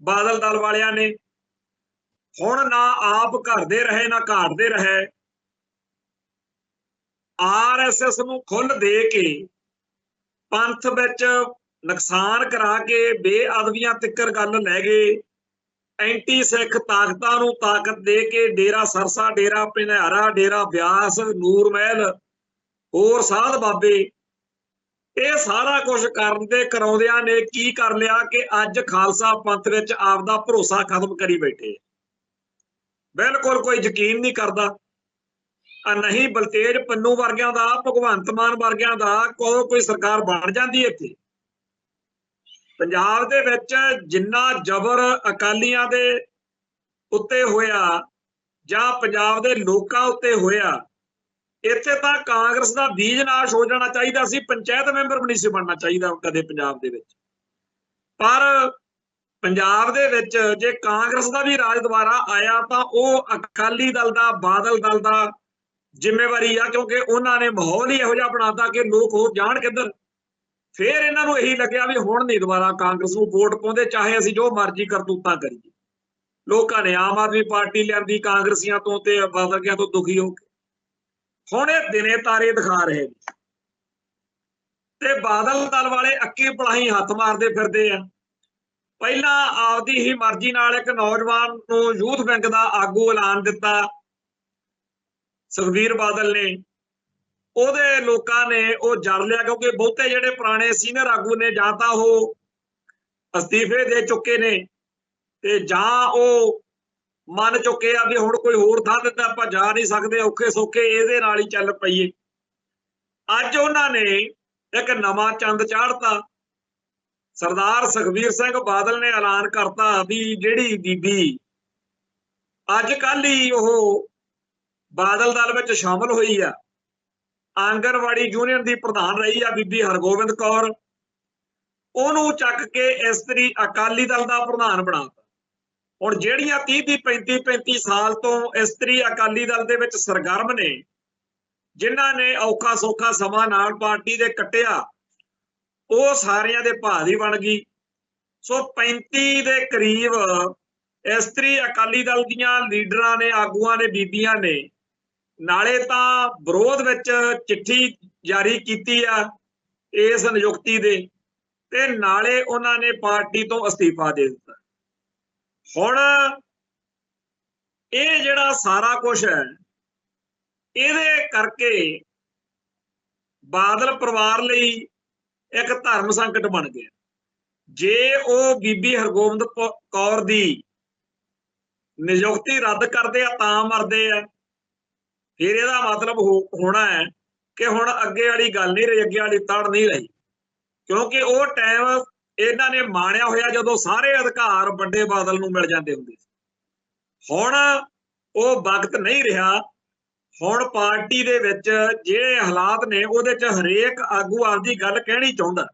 ਬਾਦਲ ਦਲ ਵਾਲਿਆਂ ਨੇ। ਹੁਣ ਨਾ ਆਪ ਘਰਦੇ ਰਹੇ ਨਾ ਘਾਟਦੇ ਰਹੇ, RSS ਨੂੰ ਖੁੱਲ ਦੇ ਕੇ ਪੰਥ ਵਿੱਚ ਨੁਕਸਾਨ ਕਰਾ ਕੇ ਬੇਅਦਬੀਆਂ ਤਿੱਕਰ ਗੱਲ ਲੈ ਗਏ। ਐਂਟੀ ਸਿੱਖ ਤਾਕਤਾਂ ਨੂੰ ਤਾਕਤ ਦੇ ਕੇ ਡੇਰਾ ਸਰਸਾ, ਡੇਰਾ ਭੰਡਾਰਾ, ਡੇਰਾ ਬਿਆਸ, ਨੂਰ ਮਹਿਲ, ਹੋਰ ਸਾਧ ਬਾਬੇ, ਇਹ ਸਾਰਾ ਕੁਝ ਕਰਨ ਦੇ ਕਰਾਉਂਦਿਆਂ ਨੇ ਕੀ ਕਰ ਲਿਆ ਕਿ ਅੱਜ ਖਾਲਸਾ ਪੰਥ ਵਿੱਚ ਆਪਦਾ ਭਰੋਸਾ ਖਤਮ ਕਰੀ ਬੈਠੇ। ਬਿਲਕੁਲ ਕੋਈ ਯਕੀਨ ਨਹੀਂ ਕਰਦਾ। ਨਹੀਂ ਬਲਤੇਜ ਪੰਨੂ ਵਰਗਿਆਂ ਦਾ, ਭਗਵੰਤ ਮਾਨ ਵਰਗਿਆਂ ਦਾ ਕੋਈ ਸਰਕਾਰ ਬਣ ਜਾਂਦੀ ਇੱਥੇ। ਪੰਜਾਬ ਦੇ ਵਿੱਚ ਜਿੰਨਾ ਜ਼ਬਰ ਅਕਾਲੀਆਂ ਦੇ ਉੱਤੇ ਹੋਇਆ ਜਾਂ ਪੰਜਾਬ ਦੇ ਲੋਕਾਂ ਉੱਤੇ ਹੋਇਆ, ਇੱਥੇ ਤਾਂ ਕਾਂਗਰਸ ਦਾ ਬੀਜ ਨਾਸ਼ ਹੋ ਜਾਣਾ ਚਾਹੀਦਾ ਸੀ, ਪੰਚਾਇਤ ਮੈਂਬਰ ਵੀ ਨਹੀਂ ਸੀ ਬਣਨਾ ਚਾਹੀਦਾ ਕਦੇ ਪੰਜਾਬ ਦੇ ਵਿੱਚ। ਪਰ ਪੰਜਾਬ ਦੇ ਵਿੱਚ ਜੇ ਕਾਂਗਰਸ ਦਾ ਵੀ ਰਾਜ ਦੁਬਾਰਾ ਆਇਆ ਤਾਂ ਉਹ ਅਕਾਲੀ ਦਲ ਦਾ, ਬਾਦਲ ਦਲ ਦਾ ਜ਼ਿੰਮੇਵਾਰੀ ਆ, ਕਿਉਂਕਿ ਉਹਨਾਂ ਨੇ ਮਾਹੌਲ ਹੀ ਇਹੋ ਜਿਹਾ ਬਣਾਤਾ ਕਿ ਲੋਕ ਹੋ ਜਾਣ ਕਿੱਧਰ। ਫਿਰ ਇਹਨਾਂ ਨੂੰ ਇਹੀ ਲੱਗਿਆ ਵੀ ਹੁਣ ਨਹੀਂ ਦੁਬਾਰਾ ਕਾਂਗਰਸ ਨੂੰ ਵੋਟ ਪਾਉਂਦੇ, ਚਾਹੇ ਅਸੀਂ ਜੋ ਮਰਜ਼ੀ ਕਰਤੂਤਾਂ ਕਰੀਏ। ਲੋਕਾਂ ਨੇ ਆਮ ਆਦਮੀ ਪਾਰਟੀ ਲਿਆਂਦੀ ਕਾਂਗਰਸੀਆਂ ਤੋਂ ਤੇ ਬਾਦਲਕਿਆਂ ਤੋਂ ਦੁਖੀ ਹੋ ਕੇ। ਹੁਣ ਇਹ ਦਿਨੇ ਤਾਰੇ ਦਿਖਾ ਰਹੇ ਨੇ ਤੇ ਬਾਦਲ ਦਲ ਵਾਲੇ ਅੱਕੇ ਪਲਾਹੀ ਹੱਥ ਮਾਰਦੇ ਫਿਰਦੇ ਆ। ਪਹਿਲਾਂ ਆਪਦੀ ਹੀ ਮਰਜ਼ੀ ਨਾਲ ਇੱਕ ਨੌਜਵਾਨ ਨੂੰ ਯੂਥ ਵਿੰਗ ਦਾ ਆਗੂ ਐਲਾਨ ਦਿੱਤਾ ਸੁਖਬੀਰ ਬਾਦਲ ਨੇ। ਉਹਦੇ ਲੋਕਾਂ ਨੇ ਉਹ ਜੜ ਲਿਆ, ਕਿਉਂਕਿ ਬਹੁਤੇ ਜਿਹੜੇ ਪੁਰਾਣੇ ਸੀਨੀਅਰ ਆਗੂ ਨੇ ਜਾਂ ਤਾਂ ਉਹ ਅਸਤੀਫੇ ਦੇ ਚੁੱਕੇ ਨੇ ਤੇ ਜਾਂ ਉਹ ਮੰਨ ਚੁੱਕੇ ਆ ਵੀ ਹੁਣ ਕੋਈ ਹੋਰ ਥਾਂ ਤੇ ਤਾਂ ਆਪਾਂ ਜਾ ਨਹੀਂ ਸਕਦੇ, ਔਖੇ ਸੌਖੇ ਇਹਦੇ ਨਾਲ ਹੀ ਚੱਲ ਪਈਏ। ਅੱਜ ਉਹਨਾਂ ਨੇ ਇੱਕ ਨਵਾਂ ਚੰਦ ਚਾੜਤਾ। ਸਰਦਾਰ ਸੁਖਬੀਰ ਸਿੰਘ ਬਾਦਲ ਨੇ ਐਲਾਨ ਕਰਤਾ ਵੀ ਜਿਹੜੀ ਬੀਬੀ ਅੱਜ ਕੱਲ੍ਹ ਹੀ ਉਹ ਬਾਦਲ ਦਲ ਵਿੱਚ ਸ਼ਾਮਲ ਹੋਈ ਆ, ਆਂਗਨਵਾੜੀ ਯੂਨੀਅਨ ਦੀ ਪ੍ਰਧਾਨ ਰਹੀ ਆ ਬੀਬੀ ਹਰਗੋਬਿੰਦ ਕੌਰ, ਉਹਨੂੰ ਚੱਕ ਕੇ ਇਸਤਰੀ ਅਕਾਲੀ ਦਲ ਦਾ ਪ੍ਰਧਾਨ ਬਣਾਤਾ। ਹੁਣ ਜਿਹੜੀਆਂ 30-35 ਸਾਲ ਤੋਂ ਇਸਤਰੀ ਅਕਾਲੀ ਦਲ ਦੇ ਵਿੱਚ ਸਰਗਰਮ ਨੇ, ਜਿਨ੍ਹਾਂ ਨੇ ਔਖਾ ਸੌਖਾ ਸਮਾਂ ਨਾਲ ਪਾਰਟੀ ਦੇ ਕੱਟਿਆ, ਉਹ ਸਾਰਿਆਂ ਦੇ ਭਾਅ ਦੀ ਬਣ ਗਈ। ਸੋ 35 ਦੇ ਕਰੀਬ ਇਸਤਰੀ ਅਕਾਲੀ ਦਲ ਦੀਆਂ ਲੀਡਰਾਂ ਨੇ, ਆਗੂਆਂ ਨੇ, ਬੀਬੀਆਂ ਨੇ ਨਾਲੇ ਤਾਂ ਵਿਰੋਧ ਵਿੱਚ ਚਿੱਠੀ ਜਾਰੀ ਕੀਤੀ ਆ ਇਸ ਨਿਯੁਕਤੀ ਦੇ, ਤੇ ਨਾਲੇ ਉਹਨਾਂ ਨੇ ਪਾਰਟੀ ਤੋਂ ਅਸਤੀਫਾ ਦੇ ਦਿੱਤਾ। ਹੁਣ ਇਹ ਜਿਹੜਾ ਸਾਰਾ ਕੁਝ ਹੈ, ਇਹਦੇ ਕਰਕੇ ਬਾਦਲ ਪਰਿਵਾਰ ਲਈ ਇੱਕ ਧਰਮ ਸੰਕਟ ਬਣ ਗਿਆ। ਜੇ ਉਹ ਬੀਬੀ ਹਰਗੋਬਿੰਦ ਕੌਰ ਦੀ ਨਿਯੁਕਤੀ ਰੱਦ ਕਰਦੇ ਆ ਤਾਂ ਮਰਦੇ ਆ, ਫਿਰ ਇਹਦਾ ਮਤਲਬ ਹੋਣਾ ਹੈ ਕਿ ਹੁਣ ਅੱਗੇ ਵਾਲੀ ਗੱਲ ਨਹੀਂ ਰਹੀ, ਅੱਗੇ ਵਾਲੀ ਤੜ ਨਹੀਂ ਰਹੀ। ਕਿਉਂਕਿ ਉਹ ਟਾਈਮ ਇਹਨਾਂ ਨੇ ਮਾਣਿਆ ਹੋਇਆ ਜਦੋਂ ਸਾਰੇ ਅਧਿਕਾਰ ਵੱਡੇ ਬਾਦਲ ਨੂੰ ਮਿਲ ਜਾਂਦੇ ਹੁੰਦੇ ਸੀ। ਹੁਣ ਉਹ ਵਕਤ ਨਹੀਂ ਰਿਹਾ। ਹੁਣ ਪਾਰਟੀ ਦੇ ਵਿੱਚ ਜਿਹੜੇ ਹਾਲਾਤ ਨੇ ਉਹਦੇ 'ਚ ਹਰੇਕ ਆਗੂ ਆਪਦੀ ਗੱਲ ਕਹਿਣੀ ਚਾਹੁੰਦਾ,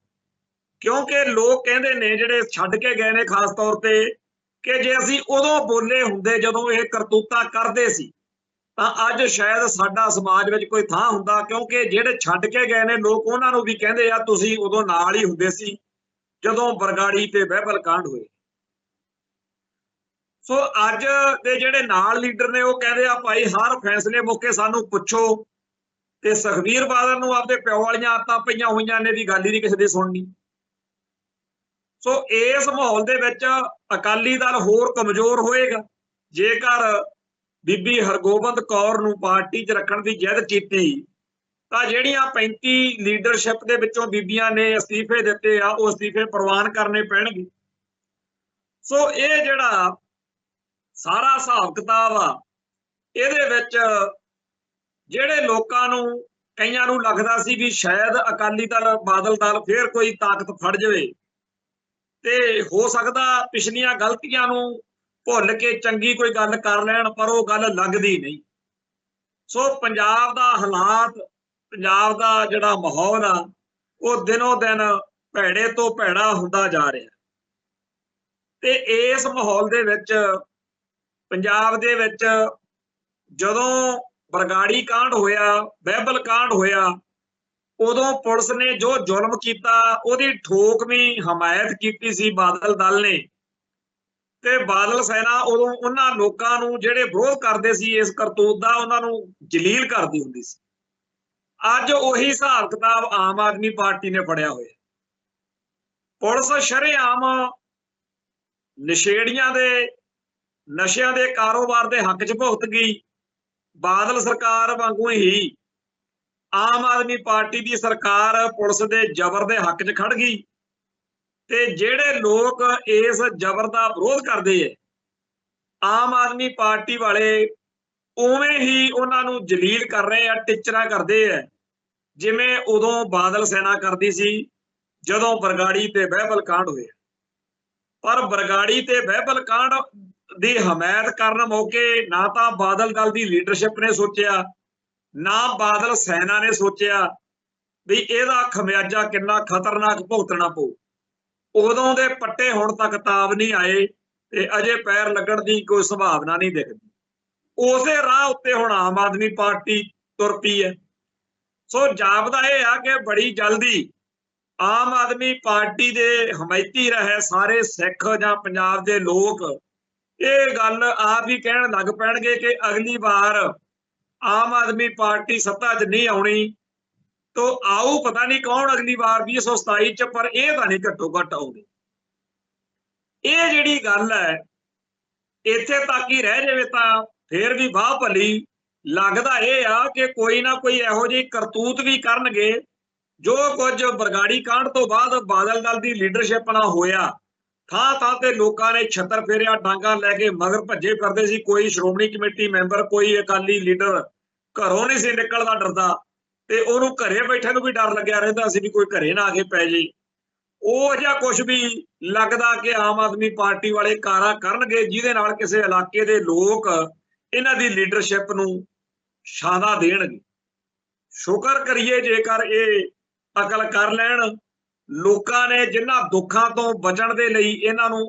ਕਿਉਂਕਿ ਲੋਕ ਕਹਿੰਦੇ ਨੇ ਜਿਹੜੇ ਛੱਡ ਕੇ ਗਏ ਨੇ ਖਾਸ ਤੌਰ ਤੇ ਕਿ ਜੇ ਅਸੀਂ ਉਦੋਂ ਬੋਲੇ ਹੁੰਦੇ ਜਦੋਂ ਇਹ ਕਰਤੂਤਾਂ ਕਰਦੇ ਸੀ ਤਾਂ ਅੱਜ ਸ਼ਾਇਦ ਸਾਡਾ ਸਮਾਜ ਵਿੱਚ ਕੋਈ ਥਾਂ ਹੁੰਦਾ। ਕਿਉਂਕਿ ਜਿਹੜੇ ਛੱਡ ਕੇ ਗਏ ਨੇ ਲੋਕ, ਉਹਨਾਂ ਨੂੰ ਵੀ ਕਹਿੰਦੇ ਆ ਤੁਸੀਂ ਉਦੋਂ ਨਾਲ ਹੀ ਹੁੰਦੇ ਸੀ ਜਦੋਂ ਬਰਗਾੜੀ ਤੇ ਬਹਿਬਲ ਕਾਂਡ ਹੋਏ। ਸੋ ਅੱਜ ਦੇ ਜਿਹੜੇ ਨਾਲ ਲੀਡਰ ਨੇ ਉਹ ਕਹਿੰਦੇ ਆ ਭਾਈ ਹਰ ਫੈਸਲੇ ਮੌਕੇ ਸਾਨੂੰ ਪੁੱਛੋ, ਤੇ ਸੁਖਬੀਰ ਬਾਦਲ ਨੂੰ ਆਪਦੇ ਪਿਓ ਵਾਲੀਆਂ ਆਦਤਾਂ ਪਈਆਂ ਹੋਈਆਂ ਨੇ ਵੀ ਗੱਲ ਹੀ ਨਹੀਂ ਕਿਸੇ ਦੀ ਸੁਣਨੀ। ਸੋ ਇਸ ਮਾਹੌਲ ਦੇ ਵਿੱਚ ਅਕਾਲੀ ਦਲ ਹੋਰ ਕਮਜ਼ੋਰ ਹੋਏਗਾ ਜੇਕਰ ਬੀਬੀ ਹਰਗੋਬਿੰਦ ਕੌਰ ਨੂੰ ਪਾਰਟੀ 'ਚ ਰੱਖਣ ਦੀ ਜਿੱਦ ਕੀਤੀ ਤਾਂ ਜਿਹੜੀਆਂ 35 ਲੀਡਰਸ਼ਿਪ ਦੇ ਵਿੱਚੋਂ ਬੀਬੀਆਂ ਨੇ ਅਸਤੀਫੇ ਦਿੱਤੇ ਆ, ਉਹ ਅਸਤੀਫੇ ਪ੍ਰਵਾਨ ਕਰਨੇ ਪੈਣਗੇ। ਸੋ ਇਹ ਜਿਹੜਾ ਸਾਰਾ ਹਿਸਾਬ ਕਿਤਾਬ ਆ, ਇਹਦੇ ਵਿੱਚ ਜਿਹੜੇ ਲੋਕਾਂ ਨੂੰ, ਕਈਆਂ ਨੂੰ ਲੱਗਦਾ ਸੀ ਵੀ ਸ਼ਾਇਦ ਅਕਾਲੀ ਦਲ, ਬਾਦਲ ਦਲ ਫੇਰ ਕੋਈ ਤਾਕਤ ਫੜ ਜਾਵੇ ਤੇ ਹੋ ਸਕਦਾ ਪਿਛਲੀਆਂ ਗਲਤੀਆਂ ਨੂੰ ਭੁੱਲ ਕੇ ਚੰਗੀ ਕੋਈ ਗੱਲ ਕਰ ਲੈਣ, ਪਰ ਉਹ ਗੱਲ ਲੱਗਦੀ ਨਹੀਂ। ਸੋ ਪੰਜਾਬ ਦਾ ਹਾਲਾਤ, ਪੰਜਾਬ ਦਾ ਜਿਹੜਾ ਮਾਹੌਲ ਆ, ਉਹ ਦਿਨੋਂ ਦਿਨ ਭੈੜੇ ਤੋਂ ਭੈੜਾ ਹੁੰਦਾ ਜਾ ਰਿਹਾ ਤੇ ਇਸ ਮਾਹੌਲ ਦੇ ਵਿੱਚ ਪੰਜਾਬ ਦੇ ਵਿੱਚ ਜਦੋਂ ਬਰਗਾੜੀ ਕਾਂਡ ਹੋਇਆ, ਬਹਿਬਲ ਕਾਂਡ ਹੋਇਆ, ਉਦੋਂ ਪੁਲਿਸ ਨੇ ਜੋ ਜ਼ੁਲਮ ਕੀਤਾ ਉਹਦੀ ਠੋਕਵੀਂ ਹਮਾਇਤ ਕੀਤੀ ਸੀ ਬਾਦਲ ਦਲ ਨੇ, ਤੇ ਬਾਦਲ ਸੈਨਾ ਉਦੋਂ ਉਹਨਾਂ ਲੋਕਾਂ ਨੂੰ ਜਿਹੜੇ ਵਿਰੋਧ ਕਰਦੇ ਸੀ ਇਸ ਕਰਤੂਤ ਦਾ, ਉਹਨਾਂ ਨੂੰ ਜਲੀਲ ਕਰਦੀ ਹੁੰਦੀ ਸੀ। ਅੱਜ ਉਹੀ ਹਿਸਾਬ ਕਿਤਾਬ ਆਮ ਆਦਮੀ ਪਾਰਟੀ ਨੇ ਫੜਿਆ ਹੋਇਆ। ਪੁਲਿਸ ਸ਼ਰੇਆਮ ਨਸ਼ੇੜੀਆਂ ਦੇ, ਨਸ਼ਿਆਂ ਦੇ ਕਾਰੋਬਾਰ ਦੇ ਹੱਕ 'ਚ ਭੁਗਤ ਗਈ। ਬਾਦਲ ਸਰਕਾਰ ਵਾਂਗੂ ਹੀ ਆਮ ਆਦਮੀ ਪਾਰਟੀ ਦੀ ਸਰਕਾਰ ਪੁਲਿਸ ਦੇ ਜ਼ਬਰ ਦੇ ਹੱਕ 'ਚ ਖੜ ਗਈ ਤੇ ਜਿਹੜੇ ਲੋਕ ਇਸ ਜ਼ਬਰ ਦਾ ਵਿਰੋਧ ਕਰਦੇ ਐ, ਆਮ ਆਦਮੀ ਪਾਰਟੀ ਵਾਲੇ ਉਵੇਂ ਹੀ ਉਹਨਾਂ ਨੂੰ ਜਲੀਲ ਕਰ ਰਹੇ ਆ, ਟਿੱਚਰਾਂ ਕਰਦੇ ਆ, ਜਿਵੇਂ ਉਦੋਂ ਬਾਦਲ ਸੈਨਾ ਕਰਦੀ ਸੀ ਜਦੋਂ ਬਰਗਾੜੀ ਤੇ ਬਹਿਬਲ ਕਾਂਡ ਹੋਇਆ। ਪਰ ਬਰਗਾੜੀ ਤੇ ਬਹਿਬਲ ਕਾਂਡ ਦੀ ਹਮਾਇਤ ਕਰਨ ਮੌਕੇ ਨਾ ਤਾਂ ਬਾਦਲ ਦਲ ਦੀ ਲੀਡਰਸ਼ਿਪ ਨੇ ਸੋਚਿਆ, ਨਾ ਬਾਦਲ ਸੈਨਾ ਨੇ ਸੋਚਿਆ ਵੀ ਇਹਦਾ ਖਮਿਆਜਾ ਕਿੰਨਾ ਖਤਰਨਾਕ ਭੁਗਤਣਾ ਪਊ। ਉਦੋਂ ਦੇ ਪੱਟੇ ਹੁਣ ਤੱਕ ਤਾਬ ਨਹੀਂ ਆਏ ਤੇ ਅਜੇ ਪੈਰ ਲੱਗਣ ਦੀ ਕੋਈ ਸੰਭਾਵਨਾ ਨਹੀਂ ਦਿਖਦੀ। ਉਸੇ ਰਾਹ ਉੱਤੇ ਹੁਣ ਆਮ ਆਦਮੀ ਪਾਰਟੀ ਤੁਰ ਪਈ ਹੈ। ਸੋ ਜਾਪਦਾ ਇਹ ਆ ਕਿ ਬੜੀ ਜਲਦੀ ਆਮ ਆਦਮੀ ਪਾਰਟੀ ਦੇ ਹਮਾਇਤੀ ਰਹੇ ਸਾਰੇ ਸਿੱਖ ਜਾਂ ਪੰਜਾਬ ਦੇ ਲੋਕ ਇਹ ਗੱਲ ਆਪ ਹੀ ਕਹਿਣ ਲੱਗ ਪੈਣਗੇ ਕਿ ਅਗਲੀ ਵਾਰ ਆਮ ਆਦਮੀ ਪਾਰਟੀ ਸੱਤਾ 'ਚ ਨਹੀਂ ਆਉਣੀ, ਤੋ ਆਊ ਪਤਾ ਨਹੀਂ ਕੌਣ ਅਗਲੀ ਵਾਰ 2027 'ਚ, ਪਰ ਇਹ ਤਾਂ ਨਹੀਂ ਘੱਟੋ ਘੱਟ ਆਉਂਦੀ। ਇਹ ਜਿਹੜੀ ਗੱਲ ਹੈ ਇੱਥੇ ਤੱਕ ਹੀ ਰਹਿ ਜਾਵੇ ਤਾਂ ਫੇਰ ਵੀ ਵਾਹ ਭਲੀ। ਲੱਗਦਾ ਇਹ ਆ ਕਿ ਕੋਈ ਨਾ ਕੋਈ ਇਹੋ ਜਿਹੀ ਕਰਤੂਤ ਵੀ ਕਰਨਗੇ ਜੋ ਕੁਝ ਬਰਗਾੜੀ ਕਾਂਡ ਤੋਂ ਬਾਅਦ ਬਾਦਲ ਦਲ ਦੀ ਲੀਡਰਸ਼ਿਪ ਨਾਲ ਹੋਇਆ। ਥਾਂ ਥਾਂ ਤੇ ਲੋਕਾਂ ਨੇ ਛੱਤਰ ਫੇਰਿਆ, ਡਾਂਗਾ ਲੈ ਕੇ ਮਗਰ ਭੱਜੇ ਫਿਰਦੇ ਸੀ। ਕੋਈ ਸ਼੍ਰੋਮਣੀ ਕਮੇਟੀ ਮੈਂਬਰ, ਕੋਈ ਅਕਾਲੀ ਲੀਡਰ ਘਰੋਂ ਨਹੀਂ ਸੀ ਨਿਕਲਦਾ ਡਰਦਾ, ਤੇ ਉਹਨੂੰ ਘਰੇ ਬੈਠੇ ਨੂੰ ਵੀ ਡਰ ਲੱਗਿਆ ਰਹਿੰਦਾ ਸੀ ਵੀ ਕੋਈ ਘਰੇ ਨਾ ਆ ਕੇ ਪੈ ਜੇ। ਉਹ ਜਿਹਾ ਕੁਝ ਵੀ ਲੱਗਦਾ ਕਿ ਆਮ ਆਦਮੀ ਪਾਰਟੀ ਵਾਲੇ ਕਾਰਾ ਕਰਨਗੇ ਜਿਹਦੇ ਨਾਲ ਕਿਸੇ ਇਲਾਕੇ ਦੇ ਲੋਕ ਇਹਨਾਂ ਦੀ ਲੀਡਰਸ਼ਿਪ ਨੂੰ ਸ਼ਾਦਾ ਦੇਣਗੇ। ਸ਼ੁਕਰ ਕਰੀਏ ਜੇਕਰ ਇਹ ਅਕਲ ਕਰ ਲੈਣ। ਲੋਕਾਂ ਨੇ ਜਿਨ੍ਹਾਂ ਦੁੱਖਾਂ ਤੋਂ ਬਚਣ ਦੇ ਲਈ ਇਹਨਾਂ ਨੂੰ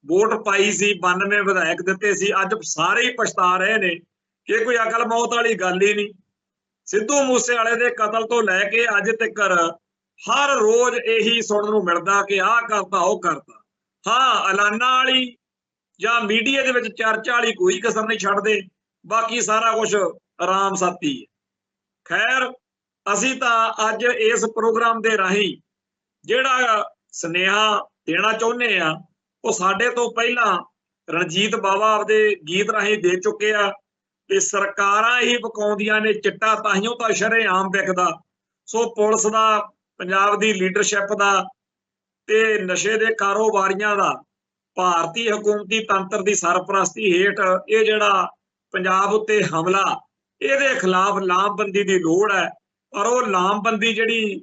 ਵੋਟ ਪਾਈ ਸੀ, 92 ਵਿਧਾਇਕ ਦਿੱਤੇ ਸੀ, ਅੱਜ ਸਾਰੇ ਹੀ ਪਛਤਾ ਰਹੇ ਨੇ ਕਿ ਕੋਈ ਅਕਲ ਮੌਤ ਵਾਲੀ ਗੱਲ ਹੀ ਨਹੀਂ। ਸਿੱਧੂ ਮੂਸੇਵਾਲੇ ਦੇ ਕਤਲ ਤੋਂ ਲੈ ਕੇ ਅੱਜ ਤੱਕ ਹਰ ਰੋਜ਼ ਇਹੀ ਸੁਣਨ ਨੂੰ ਮਿਲਦਾ ਕਿ ਆਹ ਕਰਤਾ, ਉਹ ਕਰਤਾ। ਹਾਂ, ਐਲਾਨਾਂ ਵਾਲੀ ਜਾਂ ਮੀਡੀਆ ਦੇ ਵਿੱਚ ਚਰਚਾ ਵਾਲੀ ਕੋਈ ਕਸਰ ਨਹੀਂ ਛੱਡਦੇ, ਬਾਕੀ ਸਾਰਾ ਕੁਝ ਆਰਾਮ ਸਾਥੀ ਹੈ। ਖੈਰ, ਅਸੀਂ ਤਾਂ ਅੱਜ ਇਸ ਪ੍ਰੋਗਰਾਮ ਦੇ ਰਾਹੀਂ ਜਿਹੜਾ ਸੁਨੇਹਾ ਦੇਣਾ ਚਾਹੁੰਦੇ ਆ ਉਹ ਸਾਡੇ ਤੋਂ ਪਹਿਲਾਂ ਰਣਜੀਤ ਬਾਵਾ ਆਪਦੇ ਗੀਤ ਰਾਹੀਂ ਦੇ ਚੁੱਕੇ ਆ ਤੇ ਸਰਕਾਰਾਂ ਹੀ ਪਕਾਉਂਦੀਆਂ ਨੇ ਚਿੱਟਾ, ਤਾਹੀਓਂ ਤਾਂ ਸ਼ਰੇਆਮ ਵਿਕਦਾ। ਸੋ ਪੁਲਿਸ ਦਾ, ਪੰਜਾਬ ਦੀ ਲੀਡਰਸ਼ਿਪ ਦਾ ਤੇ ਨਸ਼ੇ ਦੇ ਕਾਰੋਬਾਰੀਆਂ ਦਾ ਭਾਰਤੀ ਹਕੂਮਤੀ ਤੰਤਰ ਦੀ ਸਰਪ੍ਰਸਤੀ ਹੇਠ ਇਹ ਜਿਹੜਾ ਪੰਜਾਬ ਉੱਤੇ ਹਮਲਾ, ਇਹਦੇ ਖਿਲਾਫ ਲਾਮਬੰਦੀ ਦੀ ਲੋੜ ਹੈ। ਪਰ ਉਹ ਲਾਮਬੰਦੀ ਜਿਹੜੀ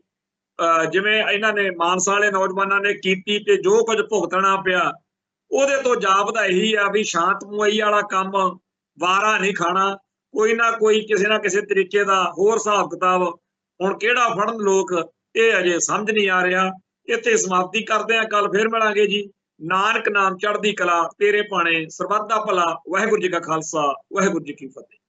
ਜਿਵੇਂ ਇਹਨਾਂ ਨੇ ਮਾਨਸਾ ਵਾਲੇ ਨੌਜਵਾਨਾਂ ਨੇ ਕੀਤੀ ਤੇ ਜੋ ਕੁਝ ਭੁਗਤਣਾ ਪਿਆ, ਉਹਦੇ ਤੋਂ ਜਾਪਦਾ ਇਹੀ ਆ ਵੀ ਸ਼ਾਂਤਮਈ ਵਾਲਾ ਕੰਮ ਵਾਰਾ ਨਹੀਂ ਖਾਣਾ। ਕੋਈ ਨਾ ਕੋਈ ਕਿਸੇ ਨਾ ਕਿਸੇ ਤਰੀਕੇ ਦਾ ਹੋਰ ਹਿਸਾਬ ਕਿਤਾਬ ਹੁਣ ਕਿਹੜਾ ਫੜਨ ਲੋਕ, ਇਹ ਅਜੇ ਸਮਝ ਨਹੀਂ ਆ ਰਿਹਾ। ਇੱਥੇ ਸਮਾਪਤੀ ਕਰਦੇ ਆ, ਕੱਲ ਫੇਰ ਮਿਲਾਂਗੇ ਜੀ। ਨਾਨਕ ਨਾਮ ਚੜ੍ਹਦੀ ਕਲਾ, ਤੇਰੇ ਭਾਣੇ ਸਰਬੱਤ ਦਾ ਭਲਾ। ਵਾਹਿਗੁਰੂ ਜੀ ਕਾ ਖਾਲਸਾ, ਵਾਹਿਗੁਰੂ ਜੀ ਕੀ ਫਤਿਹ।